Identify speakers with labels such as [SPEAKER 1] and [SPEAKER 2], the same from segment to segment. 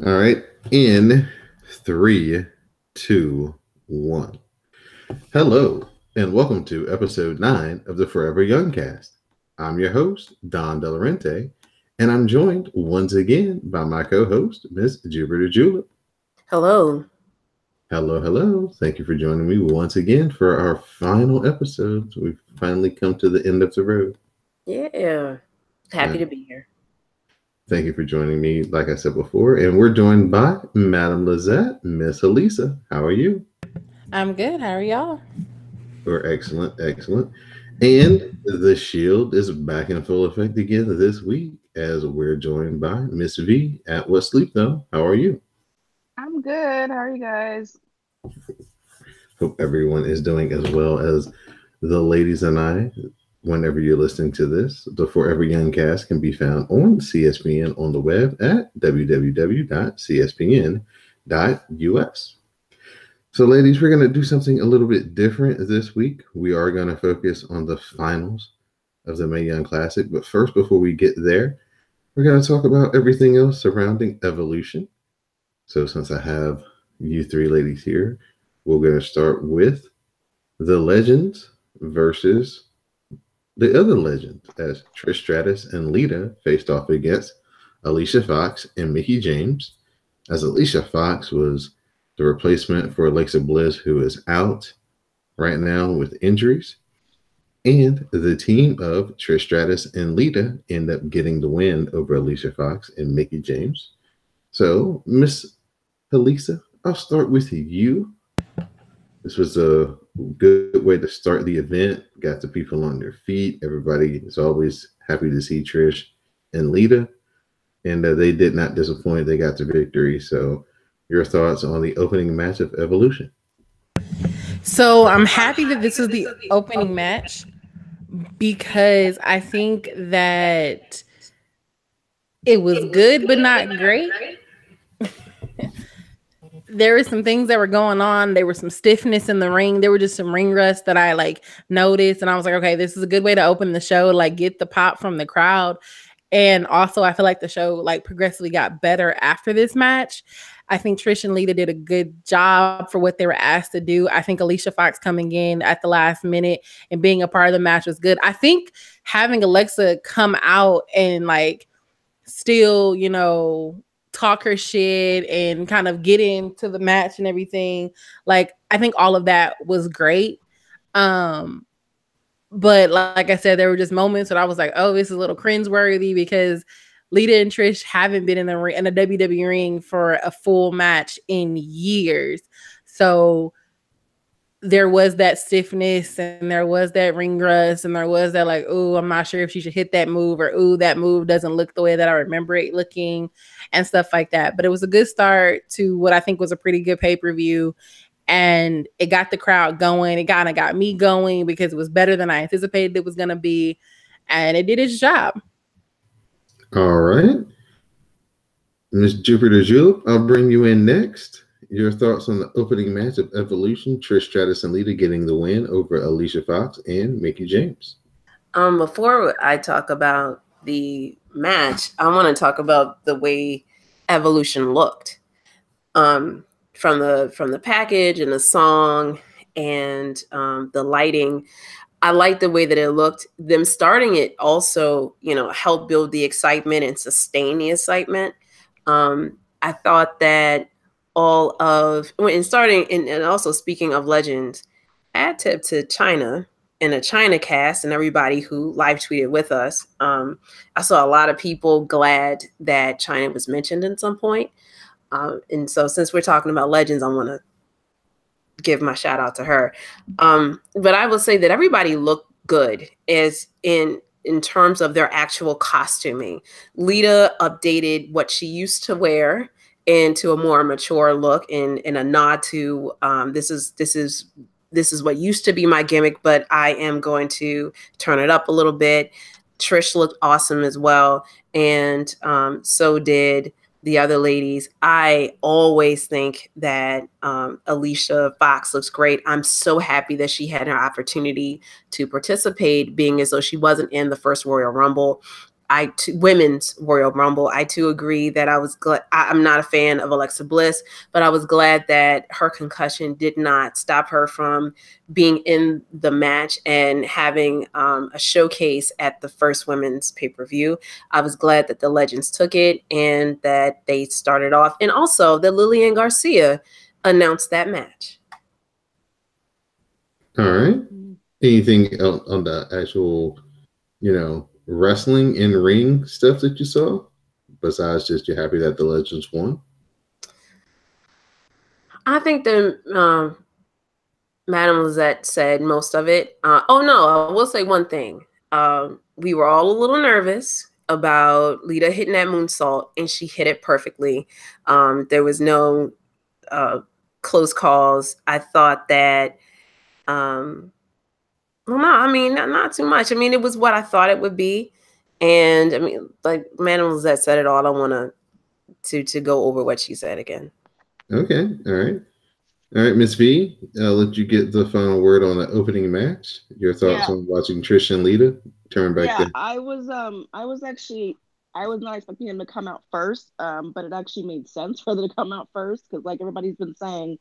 [SPEAKER 1] All right. In three, two, one. Hello, and welcome to episode 9 of the Forever Young cast. I'm your host, Don Delarente, and I'm joined once again by my co host, Miss Jupiter Julep.
[SPEAKER 2] Hello.
[SPEAKER 1] Hello, hello. Thank you for joining me once again for our final episode. We've finally come to the end of the road.
[SPEAKER 2] Yeah.
[SPEAKER 1] Uh,
[SPEAKER 2] Happy to be here.
[SPEAKER 1] Thank you for joining me, like I said before. And we're joined by Madame Lizette, Miss Elisa. How are you?
[SPEAKER 3] I'm good. How are y'all?
[SPEAKER 1] We're excellent, excellent. And the shield is back in full effect again this week as we're joined by Miss V at What Sleep Though. How are you?
[SPEAKER 4] I'm good. How are you guys?
[SPEAKER 1] Hope everyone is doing as well as the ladies and I. Whenever you're listening to this, the Forever Young cast can be found on CSPN on the web at www.cspn.us. So, ladies, we're going to do something a little bit different this week. We are going to focus on the finals of the Mae Young Classic. But first, before we get there, we're going to talk about everything else surrounding evolution. So, since I have you three ladies here, we're going to start with the legends versus the other legends as Trish Stratus and Lita faced off against Alicia Fox and Mickie James, as Alicia Fox was the replacement for Alexa Bliss, who is out right now with injuries. And the team of Trish Stratus and Lita end up getting the win over Alicia Fox and Mickie James. So, Miss Elisa, I'll start with you. This was a good way to start the event. Got the people on their feet. Everybody is always happy to see Trish and Lita. And they did not disappoint. They got the victory. So, your thoughts on the opening match of Evolution?
[SPEAKER 3] So I'm happy that this is the opening match because I think that it was good but not great. There were some things that were going on. There was some stiffness in the ring. There were just some ring rust that I noticed. And I was like, okay, this is a good way to open the show, get the pop from the crowd. And also I feel like the show progressively got better after this match. I think Trish and Lita did a good job for what they were asked to do. I think Alicia Fox coming in at the last minute and being a part of the match was good. I think having Alexa come out and still, talk her shit and kind of get into the match and everything. I think all of that was great. But like I said, there were just moments that I was like, oh, this is a little cringeworthy because Lita and Trish haven't been in a WWE ring for a full match in years. So there was that stiffness and there was that ring rust and there was that oh, I'm not sure if she should hit that move or oh, that move doesn't look the way that I remember it looking and stuff like that. But it was a good start to what I think was a pretty good pay-per-view. And it got the crowd going. It kind of got me going because it was better than I anticipated it was going to be. And it did its job.
[SPEAKER 1] All right. Miss Jupiter Julep, I'll bring you in next. Your thoughts on the opening match of Evolution, Trish Stratus and Lita getting the win over Alicia Fox and Mickie James.
[SPEAKER 2] Before I talk about the match, I want to talk about the way Evolution looked. From the package and the song and the lighting. I like the way that it looked. Them starting it also, helped build the excitement and sustain the excitement. I thought that and also speaking of legends, add tip to China and a China cast and everybody who live tweeted with us. I saw a lot of people glad that China was mentioned at some point. And so since we're talking about legends, I want to give my shout out to her. But I will say that everybody looked good as in terms of their actual costuming. Lita updated what she used to wear into a more mature look in a nod to this is what used to be my gimmick, but I am going to turn it up a little bit. Trish looked awesome as well. And so did the other ladies. I always think that Alicia Fox looks great. I'm so happy that she had her opportunity to participate, being as though she wasn't in the first Royal Rumble. Women's Royal Rumble. I too agree that I was glad. I'm not a fan of Alexa Bliss, but I was glad that her concussion did not stop her from being in the match and having a showcase at the first women's pay-per-view. I was glad that the Legends took it and that they started off, and also that Lillian Garcia announced that match.
[SPEAKER 1] All right. Anything else on the actual, wrestling in ring stuff that you saw, besides just you're happy that the Legends won?
[SPEAKER 2] I think the Madame Lizette said most of it. Oh no, I will say one thing. We were all a little nervous about Lita hitting that moonsault, and she hit it perfectly. There was no close calls. I thought that well, no, I mean, not too much. I mean, it was what I thought it would be. And I mean, like Madame Lizette said it all. I don't want to go over what she said again.
[SPEAKER 1] Okay. All right. All right, Miss V, I'll let you get the final word on the opening match. Your thoughts on watching Trish and Lita turn back then.
[SPEAKER 4] I was not expecting him to come out first, but it actually made sense for them to come out first because, like everybody's been saying,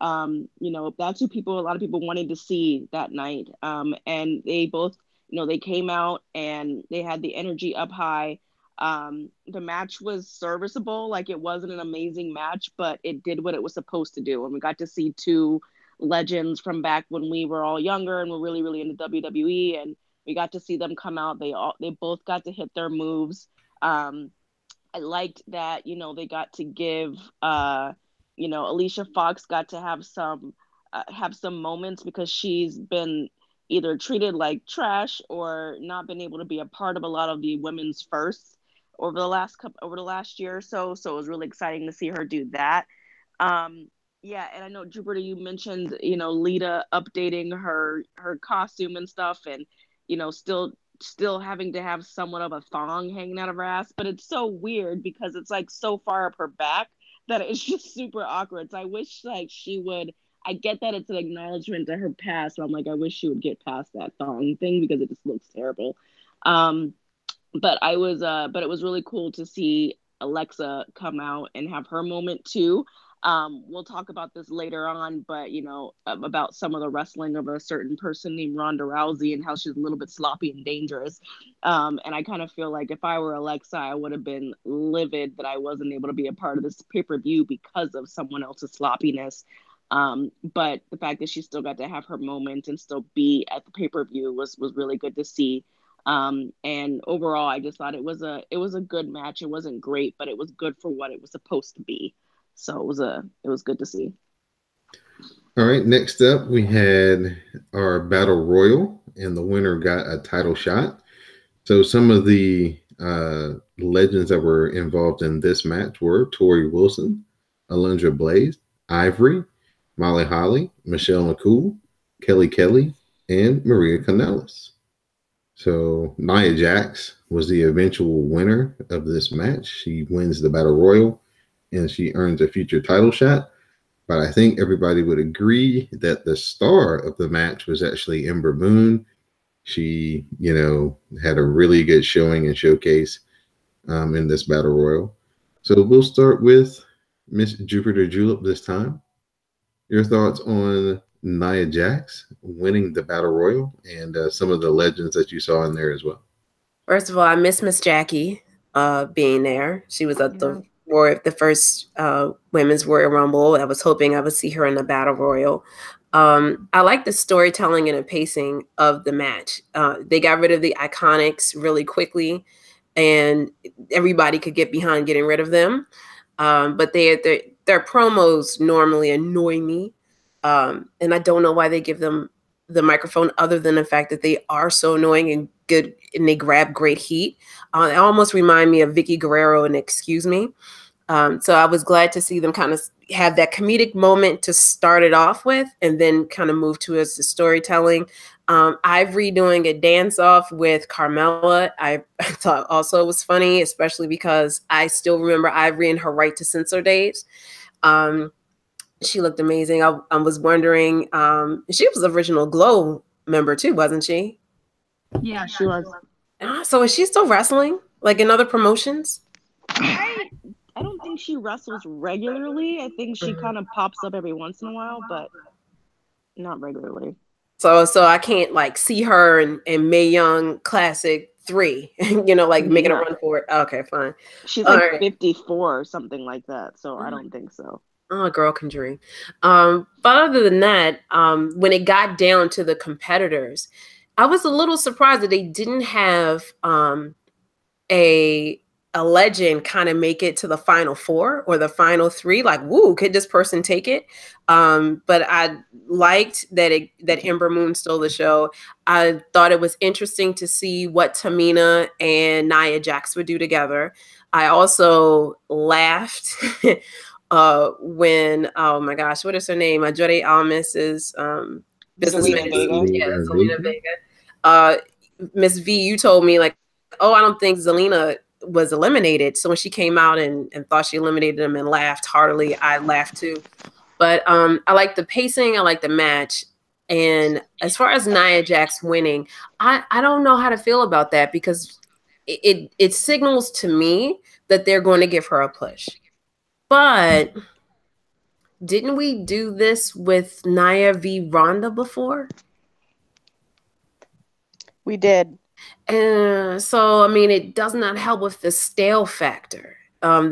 [SPEAKER 4] that's who a lot of people wanted to see that night. And they both, they came out and they had the energy up high. The match was serviceable. Like, it wasn't an amazing match, but it did what it was supposed to do. And we got to see two legends from back when we were all younger and were really, really into WWE. And we got to see them come out. They both got to hit their moves. I liked that, they got to give, Alicia Fox got to have some moments because she's been either treated like trash or not been able to be a part of a lot of the women's firsts over the last year or so. So it was really exciting to see her do that. And I know, Jupiter, you mentioned, Lita updating her costume and stuff, and, still having to have somewhat of a thong hanging out of her ass. But it's so weird because it's like so far up her back that it's just super awkward. So I wish she would. I get that it's an acknowledgement to her past, but I'm like, I wish she would get past that thong thing because it just looks terrible. But it was really cool to see Alexa come out and have her moment too. We'll talk about this later on, but about some of the wrestling of a certain person named Ronda Rousey and how she's a little bit sloppy and dangerous. And I kind of feel like if I were Alexa, I would have been livid that I wasn't able to be a part of this pay-per-view because of someone else's sloppiness. But the fact that she still got to have her moment and still be at the pay-per-view was really good to see. And overall, I just thought it was a good match. It wasn't great, but it was good for what it was supposed to be. So it was good to see.
[SPEAKER 1] All right, next up we had our Battle Royal, and the winner got a title shot. So some of the legends that were involved in this match were Tori Wilson, Alundra Blaze, Ivory, Molly Holly, Michelle McCool, Kelly Kelly, and Maria Kanellis. So Nia Jax was the eventual winner of this match. She wins the Battle Royal, and she earns a future title shot. But I think everybody would agree that the star of the match was actually Ember Moon. She, had a really good showing and showcase in this Battle Royal. So we'll start with Miss Jupiter Julep this time. Your thoughts on Nia Jax winning the Battle Royal and some of the legends that you saw in there as well?
[SPEAKER 2] First of all, I miss Miss Jackie being there. She was at the first Women's Royal Rumble. I was hoping I would see her in the Battle Royal. I like the storytelling and the pacing of the match. They got rid of the Iconics really quickly, and everybody could get behind getting rid of them. But their promos normally annoy me. And I don't know why they give them the microphone other than the fact that they are so annoying and good and they grab great heat. They almost remind me of Vicky Guerrero and Excuse Me. So I was glad to see them kind of have that comedic moment to start it off with and then kind of move towards the storytelling. Ivory doing a dance off with Carmella, I thought also was funny, especially because I still remember Ivory in her Right to Censor days. She looked amazing. I was wondering, she was the original Glow member too, wasn't she?
[SPEAKER 4] Yeah, she was.
[SPEAKER 2] So is she still wrestling? like in other promotions?
[SPEAKER 4] I don't think she wrestles regularly. I think she kind of pops up every once in a while, but not regularly.
[SPEAKER 2] So I can't like see her in Mae Young Classic 3, like making a run for it. Okay, fine.
[SPEAKER 4] She's like 54 or something like that, so I don't think so.
[SPEAKER 2] Oh, a girl can dream. But other than that, when it got down to the competitors, I was a little surprised that they didn't have a legend kind of make it to the final 4 or the final 3. Like, woo, could this person take it? But I liked that Ember Moon stole the show. I thought it was interesting to see what Tamina and Nia Jax would do together. I also laughed when, oh my gosh, what is her name? Jode Almas's business manager. Yeah, Zelina Vega. Miss V, you told me like, oh, I don't think Zelina was eliminated. So when she came out and thought she eliminated him and laughed heartily, I laughed too. But I like the pacing. I like the match. And as far as Nia Jax winning, I don't know how to feel about that, because it signals to me that they're going to give her a push. But didn't we do this with Nia v. Ronda before?
[SPEAKER 4] We did.
[SPEAKER 2] So, I mean, it does not help with the stale factor. I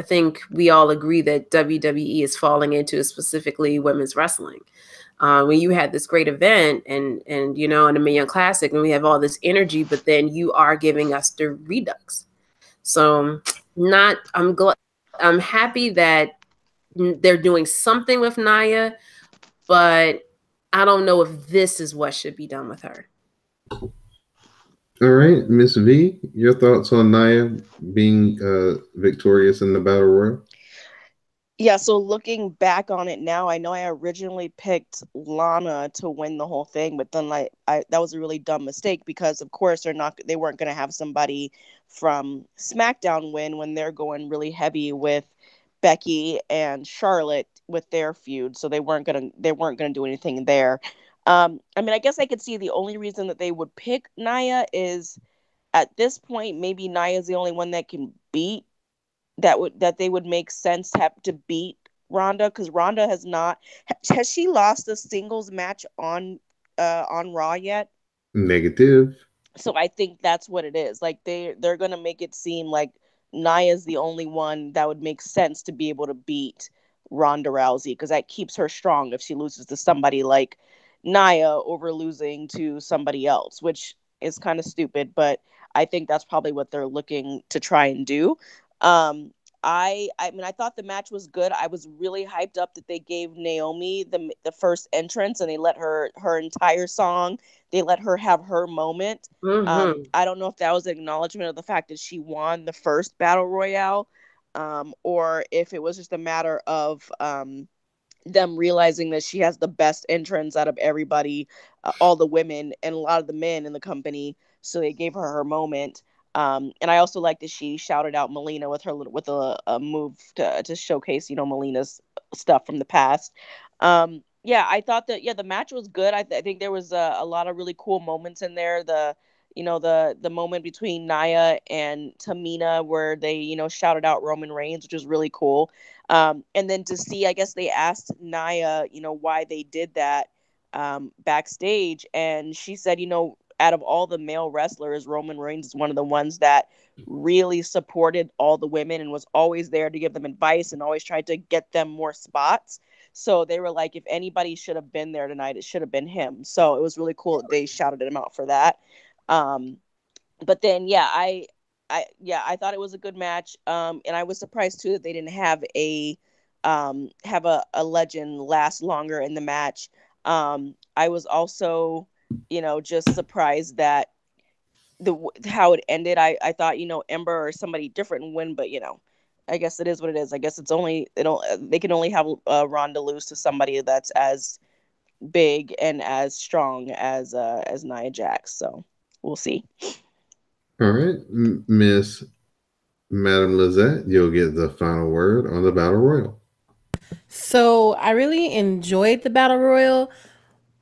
[SPEAKER 2] think we all agree that WWE is falling into, specifically women's wrestling. When you had this great event and in the Mae Young Classic, and we have all this energy, but then you are giving us the redux. So I'm happy that they're doing something with Nia, but I don't know if this is what should be done with her.
[SPEAKER 1] All right, Miss V, your thoughts on Nia being victorious in the Battle Royal?
[SPEAKER 4] Yeah, so looking back on it now, I know I originally picked Lana to win the whole thing, but then that was a really dumb mistake, because of course they weren't going to have somebody from SmackDown win when they're going really heavy with Becky and Charlotte with their feud, so they weren't gonna do anything there. I mean, I guess I could see the only reason that they would pick Nia is at this point maybe Nia is the only one that can beat that they would make sense have to beat Ronda, because Ronda has she lost a singles match on Raw yet?
[SPEAKER 1] Negative.
[SPEAKER 4] So I think that's what it is. Like they're gonna make it seem like Nia's the only one that would make sense to be able to beat Ronda Rousey, because that keeps her strong if she loses to somebody like Nia over losing to somebody else, which is kind of stupid, but I think that's probably what they're looking to try and do. I mean, I thought the match was good. I was really hyped up that they gave Naomi the first entrance, and they let her entire song. They let her have her moment.
[SPEAKER 2] Mm-hmm.
[SPEAKER 4] I don't know if that was an acknowledgement of the fact that she won the first Battle Royale, or if it was just a matter of them realizing that she has the best entrance out of everybody, all the women and a lot of the men in the company. So they gave her moment. And I also like that she shouted out Melina with a move to showcase, Melina's stuff from the past. Yeah, I thought that the match was good. I think there was a lot of really cool moments in there. The moment between Nia and Tamina where they shouted out Roman Reigns, which was really cool. And then to see, I guess they asked Nia, why they did that backstage, and she said, out of all the male wrestlers, Roman Reigns is one of the ones that really supported all the women and was always there to give them advice and always tried to get them more spots. So they were like, if anybody should have been there tonight, it should have been him. So it was really cool that they shouted him out for that. But then, I thought it was a good match. And I was surprised too that they didn't have a legend last longer in the match. I was also, just surprised that how it ended. I thought, Ember or somebody different win, but I guess it is what it is. I guess they can only have Ronda lose to somebody that's as big and as strong as Nia Jax. So we'll see.
[SPEAKER 1] All right, Miss Madam Lizette, you'll get the final word on the Battle Royal.
[SPEAKER 3] So I really enjoyed the Battle Royal.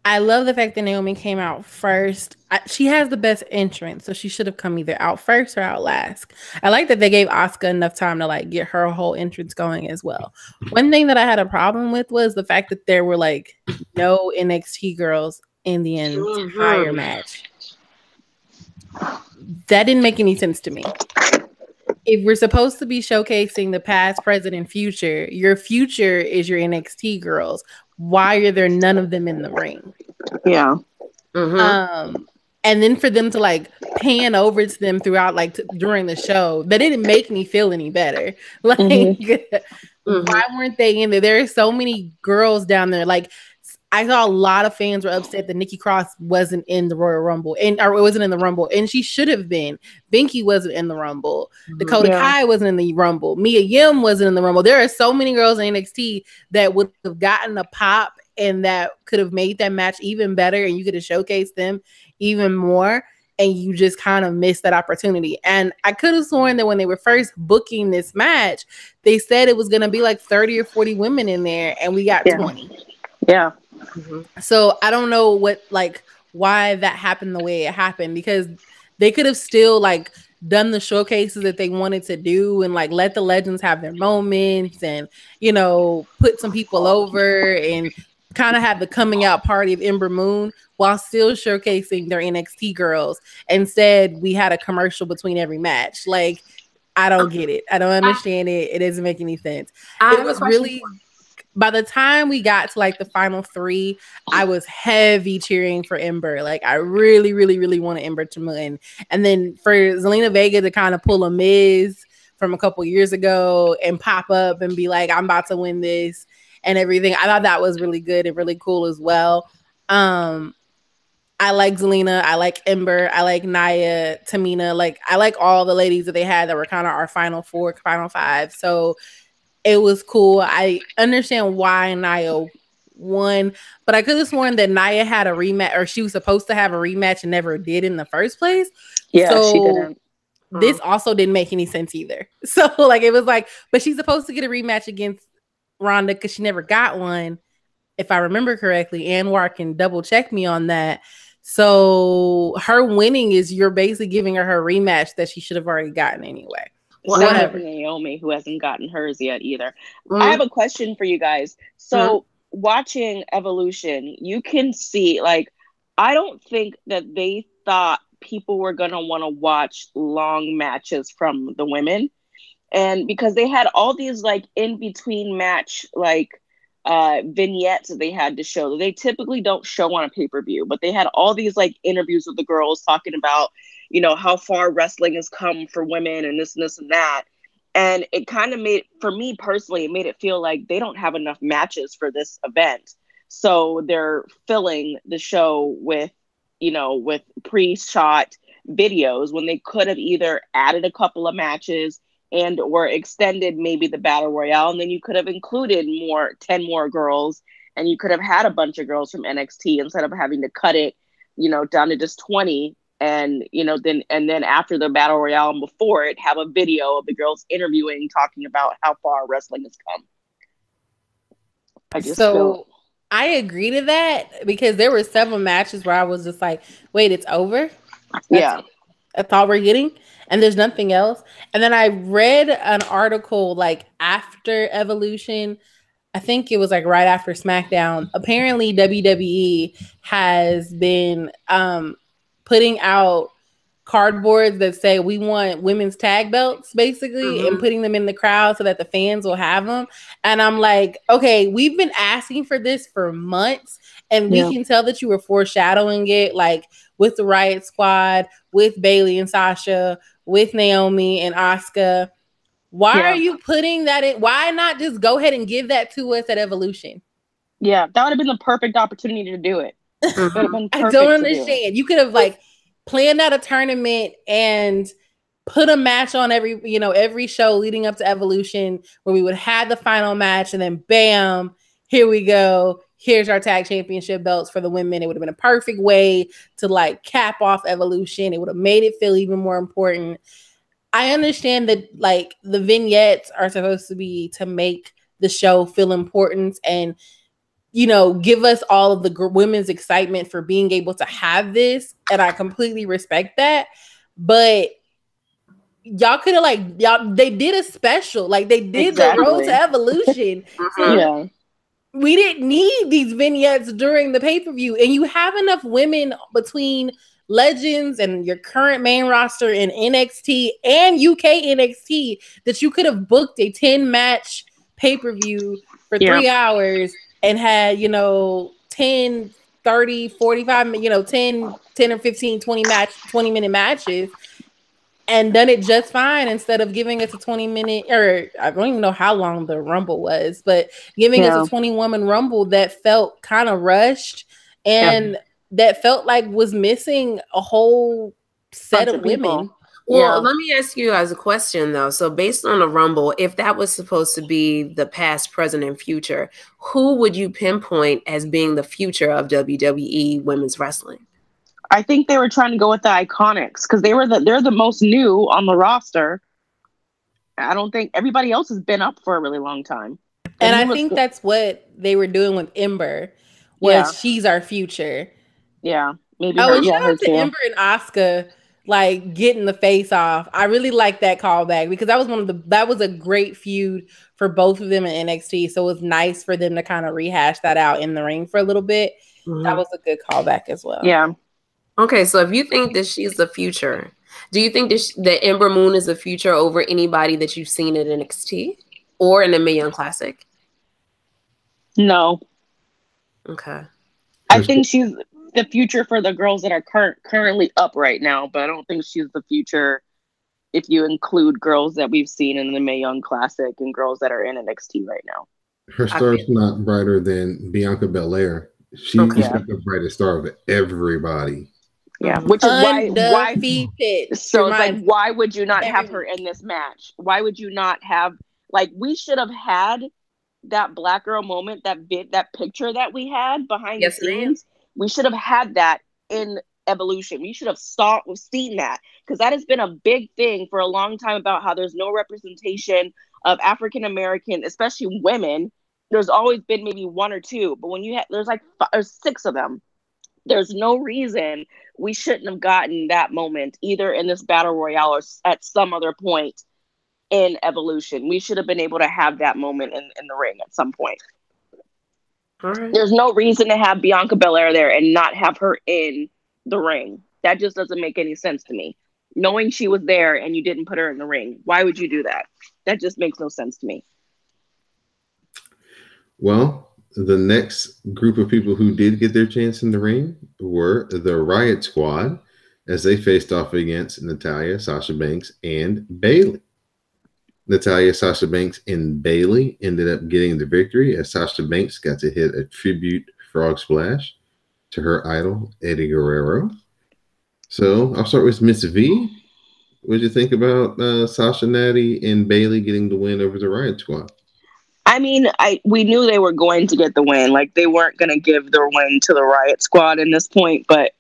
[SPEAKER 3] I love the fact that Naomi came out first. She has the best entrance, so she should have come either out first or out last. I like that they gave Asuka enough time to like get her whole entrance going as well. One thing that I had a problem with was the fact that there were like no NXT girls in the entire match. That didn't make any sense to me. If we're supposed to be showcasing the past, present, and future, your future is your NXT girls. Why are there none of them in the ring?
[SPEAKER 4] Yeah.
[SPEAKER 3] And then for them to like pan over to them throughout, like during the show, that didn't make me feel any better. Like, why weren't they in there? There are so many girls down there. Like, I saw a lot of fans were upset that Nikki Cross wasn't in the Royal Rumble, or it wasn't in the Rumble, and she should have been. Binky wasn't in the Rumble. Dakota Kai wasn't in the Rumble. Mia Yim wasn't in the Rumble. There are so many girls in NXT that would have gotten a pop and that could have made that match even better, and you could have showcased them even more, and you just kind of missed that opportunity. And I could have sworn that when they were first booking this match, they said it was going to be like 30 or 40 women in there, and we got 20.
[SPEAKER 4] Yeah.
[SPEAKER 3] So I don't know why that happened the way it happened, because they could have still like done the showcases that they wanted to do and like let the legends have their moments and, you know, put some people over and kind of have the coming out party of Ember Moon while still showcasing their NXT girls. Instead, we had a commercial between every match. Like, I don't get it. I don't understand it. It doesn't make any sense. It was really... By the time we got to like the final 3, I was heavy cheering for Ember. Like, I really, really, really wanted Ember to win. And then for Zelina Vega to kind of pull a Miz from a couple years ago and pop up and be like, I'm about to win this and everything. I thought that was really good and really cool as well. I like Zelina. I like Ember. I like Nia, Tamina. Like, I like all the ladies that they had that were kind of our final 4, final 5. So it was cool. I understand why Nia won, but I could have sworn that Nia had a rematch, or she was supposed to have a rematch and never did in the first place.
[SPEAKER 4] Yeah,
[SPEAKER 3] so
[SPEAKER 4] she didn't.
[SPEAKER 3] This also didn't make any sense either. So like, it was like, but she's supposed to get a rematch against Ronda because she never got one, if I remember correctly. Anwar can double check me on that. So her winning is you're basically giving her rematch that she should have already gotten anyway.
[SPEAKER 4] Whatever. Naomi, who hasn't gotten hers yet either. I have a question for you guys. So watching Evolution, you can see, like, I don't think that they thought people were going to want to watch long matches from the women. And because they had all these like in between match, like vignettes that they had to show that they typically don't show on a pay-per-view, but they had all these like interviews with the girls talking about, you know, how far wrestling has come for women and this and that. And it kind of made, for me personally, it made it feel like they don't have enough matches for this event. So they're filling the show with, you know, with pre-shot videos when they could have either added a couple of matches and or extended maybe the battle royale. And then you could have included 10 more girls, and you could have had a bunch of girls from NXT instead of having to cut it, you know, down to just 20. And, you know, then after the battle royale and before it, have a video of the girls interviewing, talking about how far wrestling has come.
[SPEAKER 3] I agree to that, because there were several matches where I was just like, wait, it's over? That's all we're getting? And there's nothing else? And then I read an article like after Evolution, I think it was like right after SmackDown. Apparently WWE has been putting out cardboards that say we want women's tag belts, basically, and putting them in the crowd so that the fans will have them. And I'm like, okay, we've been asking for this for months, and we can tell that you were foreshadowing it, like with the Riot Squad, with Bayley and Sasha, with Naomi and Asuka. Why are you putting that in? Why not just go ahead and give that to us at Evolution?
[SPEAKER 4] Yeah, that would have been the perfect opportunity to do it.
[SPEAKER 3] I don't understand. You could have like planned out a tournament and put a match on every show leading up to Evolution, where we would have the final match, and then bam, here we go. Here's our tag championship belts for the women. It would have been a perfect way to like cap off Evolution. It would have made it feel even more important. I understand that like the vignettes are supposed to be to make the show feel important, and give us all of the women's excitement for being able to have this. And I completely respect that. But y'all could have they did a special, like they did the Road to Evolution. So we didn't need these vignettes during the pay-per-view. And you have enough women between Legends and your current main roster in NXT and UK NXT that you could have booked a 10-match pay-per-view for 3 hours and had, 10, 30, 45, 10 or 15, 20-minute matches and done it just fine instead of giving us a 20-minute, or I don't even know how long the Rumble was, but giving us a 20-woman Rumble that felt kind of rushed and that felt like was missing a whole set of women.
[SPEAKER 2] Well, let me ask you guys a question, though. So based on the Rumble, if that was supposed to be the past, present, and future, who would you pinpoint as being the future of WWE women's wrestling?
[SPEAKER 4] I think they were trying to go with the Iconics because they're the most new on the roster. I don't think everybody else has been up for a really long time.
[SPEAKER 3] And I think that's what they were doing with Ember, was she's our future.
[SPEAKER 4] Yeah, maybe.
[SPEAKER 3] Oh, and shout out to Ember and Asuka, like getting the face off. I really like that callback because that was a great feud for both of them in NXT. So it was nice for them to kind of rehash that out in the ring for a little bit. Mm-hmm. That was a good callback as well.
[SPEAKER 4] Yeah.
[SPEAKER 2] Okay, so if you think that she's the future, do you think that Ember Moon is the future over anybody that you've seen at NXT or in the Mae Young Classic?
[SPEAKER 4] No.
[SPEAKER 2] Okay.
[SPEAKER 4] I think she's the future for the girls that are currently up right now, but I don't think she's the future if you include girls that we've seen in the Mae Young Classic and girls that are in NXT right now.
[SPEAKER 1] Her star's not brighter than Bianca Belair. She's the brightest star of everybody.
[SPEAKER 4] Yeah, which is why so it's like, why would you not have her in this match? Why would you not have, like, we should have had that Black Girl moment, that picture that we had behind the scenes. We should have had that in Evolution. We should have seen that, because that has been a big thing for a long time about how there's no representation of African American, especially women. There's always been maybe one or two, but when there's like 5 or 6 of them, there's no reason we shouldn't have gotten that moment either in this battle royale or at some other point in Evolution. We should have been able to have that moment in the ring at some point. All right. There's no reason to have Bianca Belair there and not have her in the ring. That just doesn't make any sense to me. Knowing she was there and you didn't put her in the ring, why would you do that? That just makes no sense to me.
[SPEAKER 1] Well, the next group of people who did get their chance in the ring were the Riot Squad, as they faced off against Natalya, Sasha Banks, and Bayley. Natalya, Sasha Banks, and Bayley ended up getting the victory, as Sasha Banks got to hit a tribute frog splash to her idol, Eddie Guerrero. So I'll start with Miss V. What did you think about Sasha, Natty, and Bayley getting the win over the Riot Squad?
[SPEAKER 4] I mean, we knew they were going to get the win. Like, they weren't going to give their win to the Riot Squad in this point. But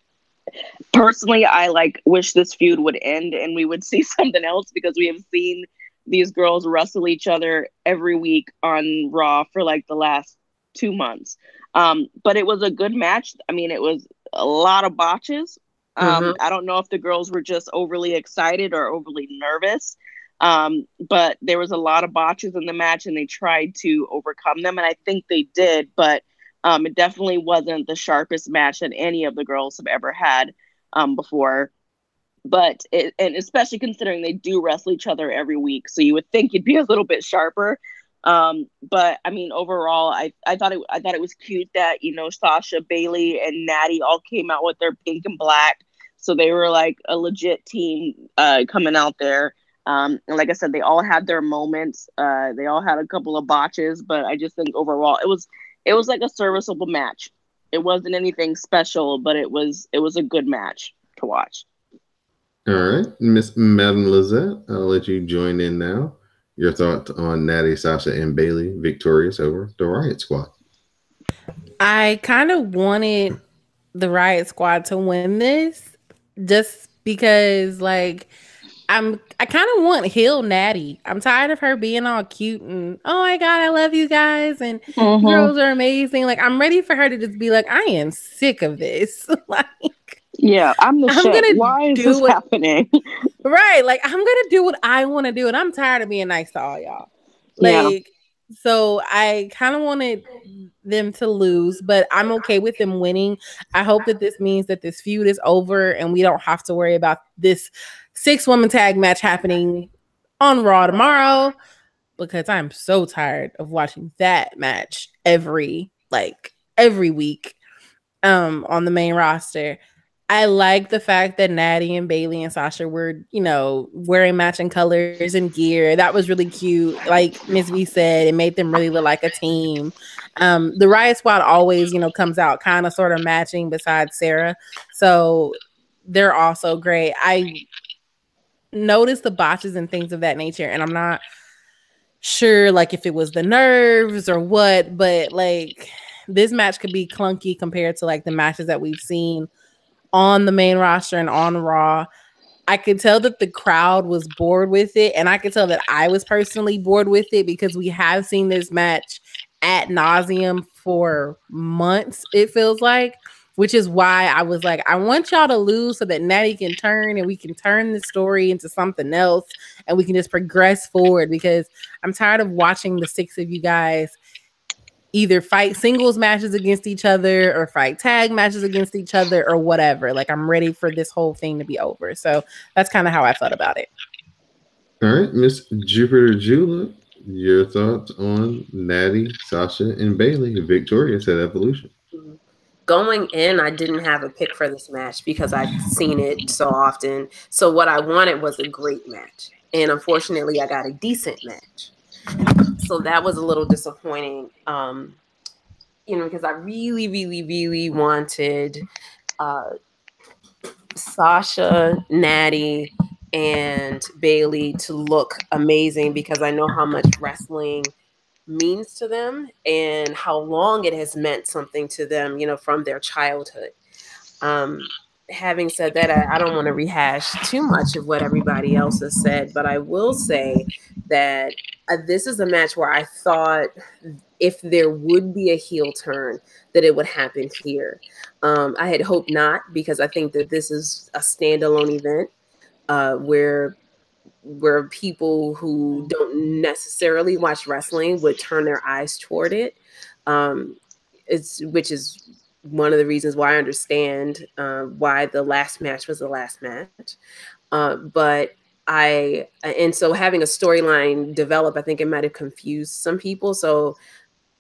[SPEAKER 4] personally, I wish this feud would end and we would see something else, because we have seen these girls wrestle each other every week on Raw for the last 2 months. But it was a good match. I mean, it was a lot of botches. I don't know if the girls were just overly excited or overly nervous. But there was a lot of botches in the match and they tried to overcome them. And I think they did, but it definitely wasn't the sharpest match that any of the girls have ever had before. But and especially considering they do wrestle each other every week, so you would think you'd be a little bit sharper. But I mean, overall, I thought it was cute that, Sasha, Bayley, and Natty all came out with their pink and black, so they were like a legit team coming out there. And like I said, they all had their moments. They all had a couple of botches, but I just think overall it was like a serviceable match. It wasn't anything special, but it was a good match to watch.
[SPEAKER 1] All right, Madam Lizette, I'll let you join in now. Your thoughts on Natty, Sasha, and Bayley victorious over the Riot Squad?
[SPEAKER 3] I kind of wanted the Riot Squad to win this just because, I kind of want heel Natty. I'm tired of her being all cute and oh my god, I love you guys and you girls are amazing. Like I'm ready for her to just be like, I am sick of this. Like
[SPEAKER 4] yeah, I'm the shit. Why is this happening?
[SPEAKER 3] Right. Like I'm gonna do what I want to do, and I'm tired of being nice to all y'all. Like so I kind of wanted them to lose, but I'm okay with them winning. I hope that this means that this feud is over and we don't have to worry about this 6-woman tag match happening on Raw tomorrow, because I'm so tired of watching that match every week on the main roster. I like the fact that Natty and Bayley and Sasha were, wearing matching colors and gear. That was really cute. Like Ms. V said, it made them really look like a team. The Riot Squad always, comes out kind of sort of matching besides Sarah. So they're also great. I noticed the botches and things of that nature, and I'm not sure like if it was the nerves or what, but like this match could be clunky compared to like the matches that we've seen on the main roster and on Raw. I could tell that the crowd was bored with it, and I could tell that I was personally bored with it because we have seen this match ad nauseum for months, it feels like, which is why I was like, I want y'all to lose so that Natty can turn and we can turn the story into something else and we can just progress forward, because I'm tired of watching the 6 of you guys either fight singles matches against each other or fight tag matches against each other or whatever. Like I'm ready for this whole thing to be over. So that's kind of how I felt about it.
[SPEAKER 1] All right, Miss Jupiter Julep, your thoughts on Natty, Sasha, and Bayley victorious at Evolution?
[SPEAKER 2] Going in, I didn't have a pick for this match because I've seen it so often. So what I wanted was a great match. And unfortunately, I got a decent match. So that was a little disappointing, because I really, really, really wanted Sasha, Natty, and Bayley to look amazing, because I know how much wrestling means to them and how long it has meant something to them, from their childhood. Having said that, I don't want to rehash too much of what everybody else has said, but I will say that this is a match where I thought if there would be a heel turn, that it would happen here. I had hoped not, because I think that this is a standalone event where people who don't necessarily watch wrestling would turn their eyes toward it. Which is one of the reasons why I understand why the last match was the last match. And so having a storyline develop, I think it might have confused some people. So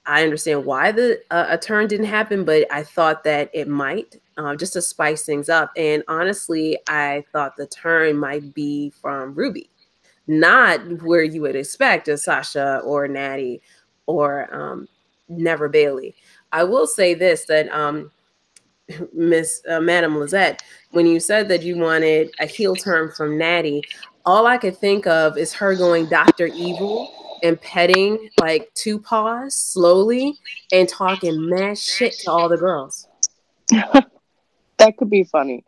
[SPEAKER 2] I understand why a turn didn't happen, but I thought that it might, just to spice things up. And honestly, I thought the turn might be from Ruby, not where you would expect a Sasha or Natty or never Bayley. I will say this, that Madam Lizette, when you said that you wanted a heel turn from Natty, all I could think of is her going Dr. Evil and petting like 2 paws slowly and talking mad shit to all the girls.
[SPEAKER 4] That could be funny.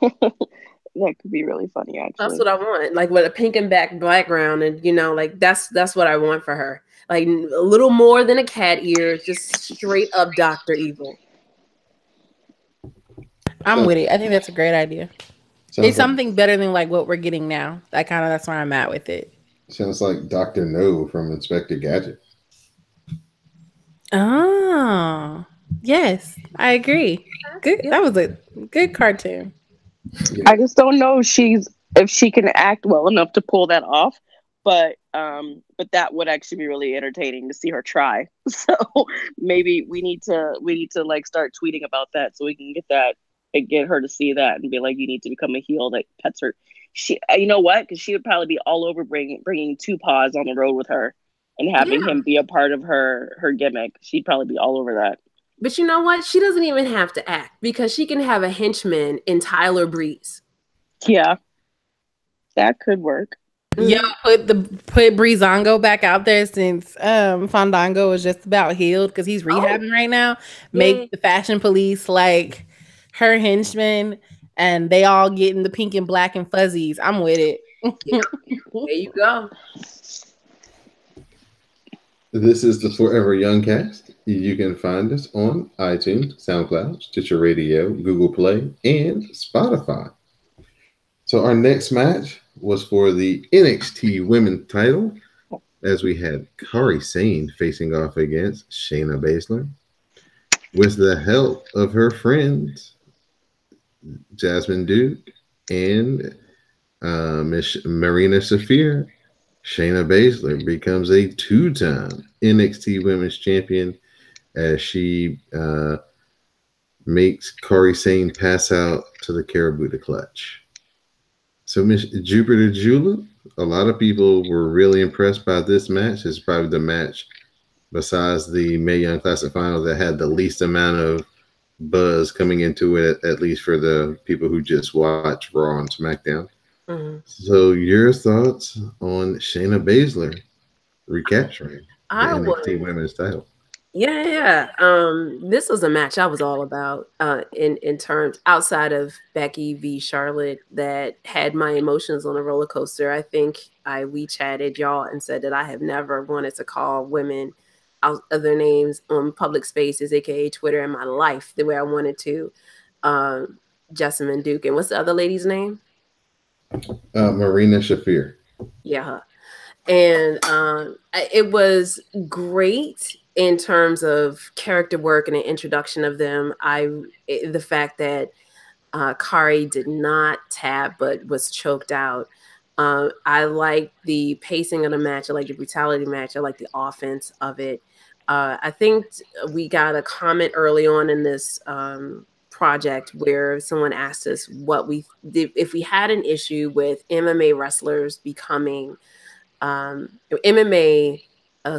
[SPEAKER 4] That could be really funny, actually.
[SPEAKER 2] That's what I want. Like with a pink and black background, and like that's what I want for her. Like a little more than a cat ear, just straight up Dr. Evil.
[SPEAKER 3] I'm with it. I think that's a great idea. It's something better than like what we're getting now. That's where I'm at with it.
[SPEAKER 1] Sounds like Dr. No from Inspector Gadget.
[SPEAKER 3] Oh, yes, I agree. Good. That was a good cartoon.
[SPEAKER 4] Yeah. I just don't know if she can act well enough to pull that off, but that would actually be really entertaining to see her try. So maybe we need to like start tweeting about that so we can get that and get her to see that and be like, you need to become a heel that pets her. She, you know what? Because she would probably be all over bringing 2 paws on the road with her and having him be a part of her gimmick. She'd probably be all over that.
[SPEAKER 2] But you know what? She doesn't even have to act, because she can have a henchman in Tyler Breeze.
[SPEAKER 4] Yeah, that could work.
[SPEAKER 3] Yeah, put Breezango back out there, since Fandango is just about healed because he's rehabbing right now. Make the Fashion Police like her henchmen, and they all get in the pink and black and fuzzies. I'm with it.
[SPEAKER 2] Yeah, there you go.
[SPEAKER 1] This is the Forever Young Cast. You can find us on iTunes, SoundCloud, Stitcher Radio, Google Play, and Spotify. So our next match was for the NXT Women's title, as we had Kairi Sane facing off against Shayna Baszler. With the help of her friends, Jasmine Duke and Miss Marina Shafir, Shayna Baszler becomes a two-time NXT Women's Champion as she makes Kairi Sane pass out to the Caribou to clutch. So Miss Jupiter Julep, a lot of people were really impressed by this match. It's probably the match besides the Mae Young Classic Final that had the least amount of buzz coming into it, at least for the people who just watch Raw and SmackDown. Mm-hmm. So your thoughts on Shayna Baszler recapturing the NXT Women's title?
[SPEAKER 2] Yeah. This was a match I was all about in terms outside of Becky v. Charlotte that had my emotions on a roller coaster. I think we chatted y'all and said that I have never wanted to call women out of their names on public spaces, aka Twitter, in my life the way I wanted to. Jessamine Duke, and what's the other lady's name?
[SPEAKER 1] Marina Shafir.
[SPEAKER 2] Yeah. And it was great in terms of character work and the introduction of them. The fact that Kairi did not tap but was choked out. I like the pacing of the match. I like the brutality match. I like the offense of it. I think we got a comment early on in this project where someone asked us what we did if we had an issue with MMA wrestlers becoming MMA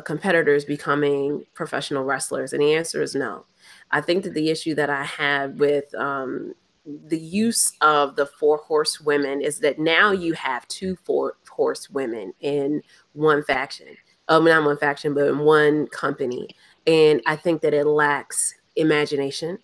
[SPEAKER 2] competitors becoming professional wrestlers, and the answer is no. I think that the issue that I had with the use of the 4 horsewomen is that now you have 2 4 horsewomen in one faction. Not one faction, but in one company. And I think that it lacks imagination.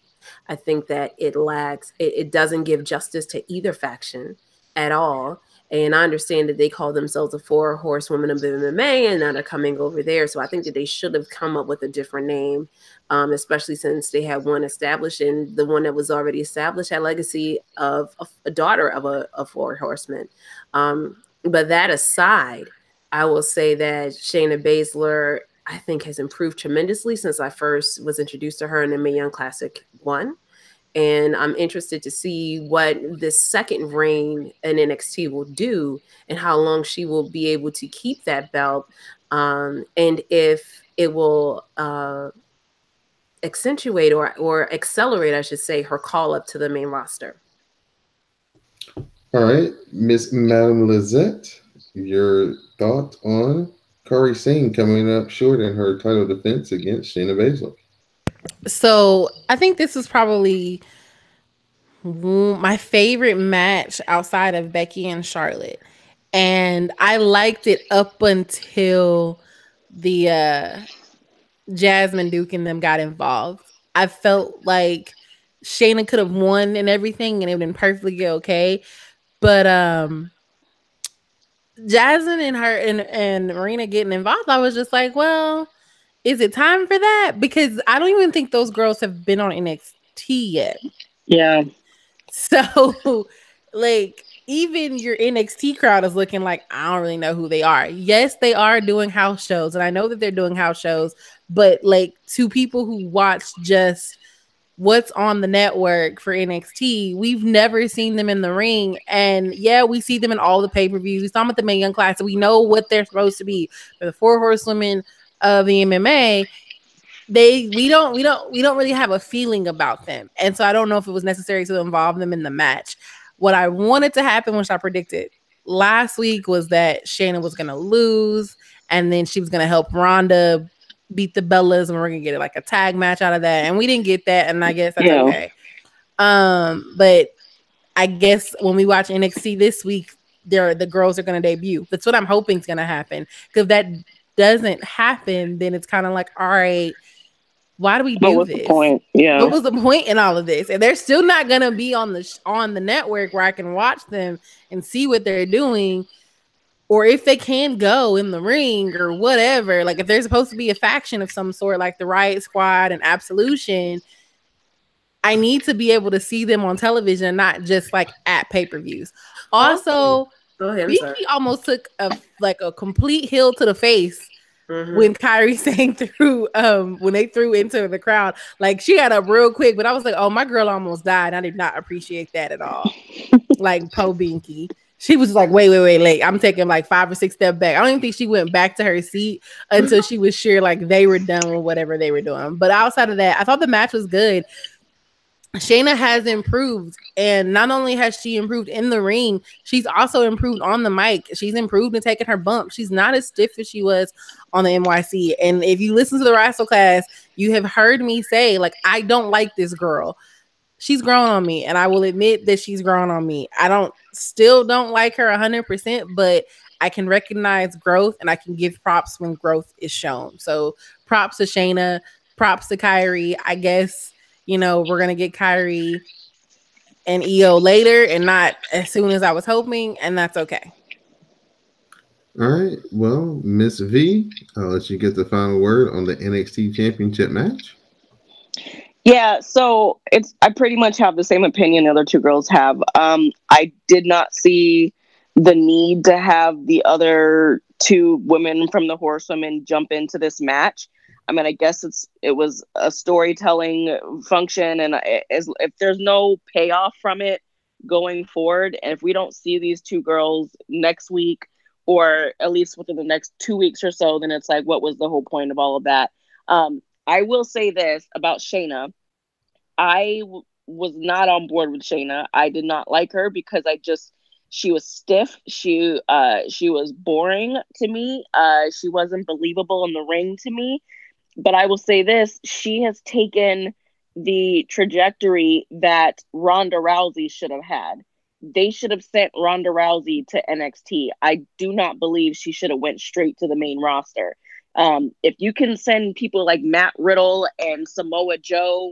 [SPEAKER 2] I think that it doesn't give justice to either faction at all. And I understand that they call themselves the 4 horsewomen of MMA and now they're coming over there. So I think that they should have come up with a different name, especially since they had one established, and the one that was already established had legacy of a daughter of a 4 horsemen. But that aside, I will say that Shayna Baszler, I think, has improved tremendously since I first was introduced to her in the Mae Young Classic 1. And I'm interested to see what this second reign in NXT will do and how long she will be able to keep that belt. And if it will accentuate or accelerate, I should say, her call up to the main roster.
[SPEAKER 1] All right, Miss Madame Lizette, your thoughts on Kairi Sane coming up short in her title defense against Shayna Baszler?
[SPEAKER 3] So I think this was probably my favorite match outside of Becky and Charlotte. And I liked it up until the Jasmine Duke and them got involved. I felt like Shayna could have won and everything and it would have been perfectly okay. But Jasmine and her and Marina getting involved, I was just like, well, is it time for that? Because I don't even think those girls have been on NXT yet.
[SPEAKER 4] Yeah.
[SPEAKER 3] So, like, even your NXT crowd is looking like, I don't really know who they are. Yes, they are doing house shows, and I know that they're doing house shows, but, like, to people who watch just what's on the network for NXT, we've never seen them in the ring. And, yeah, we see them in all the pay-per-views. We saw them at the Mae Young Classic. We know what they're supposed to be. For the 4 horsewomen of the MMA, we don't really have a feeling about them, and so I don't know if it was necessary to involve them in the match. What I wanted to happen, which I predicted last week, was that Shayna was gonna lose, and then she was gonna help Ronda beat the Bellas, and we're gonna get like a tag match out of that. And we didn't get that, and I guess that's okay. But I guess when we watch NXT this week, the girls are gonna debut. That's what I'm hoping is gonna happen. Because if that doesn't happen, then it's kind of like, all right, why do we do this? The point? Yeah. What was the point in all of this? And they're still not gonna be on the network where I can watch them and see what they're doing. or if they can go in the ring or whatever, like if there's supposed to be a faction of some sort, like the Riot Squad and Absolution, I need to be able to see them on television and not just like at pay-per-views. Also,
[SPEAKER 2] go ahead.
[SPEAKER 3] Becky almost took a complete heel to the face when Kyrie sang through when they threw into the crowd. Like she got up real quick, but I was like, oh, my girl almost died. I did not appreciate that at all. Like Po Binky. She was like, wait, like I'm taking like 5 or 6 steps back. I don't even think she went back to her seat until she was sure like they were done with whatever they were doing. But outside of that, I thought the match was good. Shayna has improved, and not only has she improved in the ring, she's also improved on the mic. She's improved in taking her bump. She's not as stiff as she was on the NYC. And if you listen to the Wrestle Class, you have heard me say, like, I don't like this girl. She's grown on me, and I will admit that she's grown on me. I still don't like her 100%, but I can recognize growth, and I can give props when growth is shown. So props to Shayna, props to Kyrie. I guess, you know, we're going to get Kyrie and EO later and not as soon as I was hoping, and that's okay.
[SPEAKER 1] All right. Well, Miss V, I'll let you get the final word on the NXT Championship match.
[SPEAKER 4] Yeah, so I pretty much have the same opinion the other two girls have. I did not see the need to have the other two women from the Horsewomen jump into this match. I mean, I guess it was a storytelling function, and if there's no payoff from it going forward, and if we don't see these two girls next week, or at least within the next 2 weeks or so, then it's like, what was the whole point of all of that? I will say this about Shayna. I was not on board with Shayna. I did not like her because she was stiff. She was boring to me. She wasn't believable in the ring to me. But I will say this, she has taken the trajectory that Ronda Rousey should have had. They should have sent Ronda Rousey to NXT. I do not believe she should have went straight to the main roster. If you can send people like Matt Riddle and Samoa Joe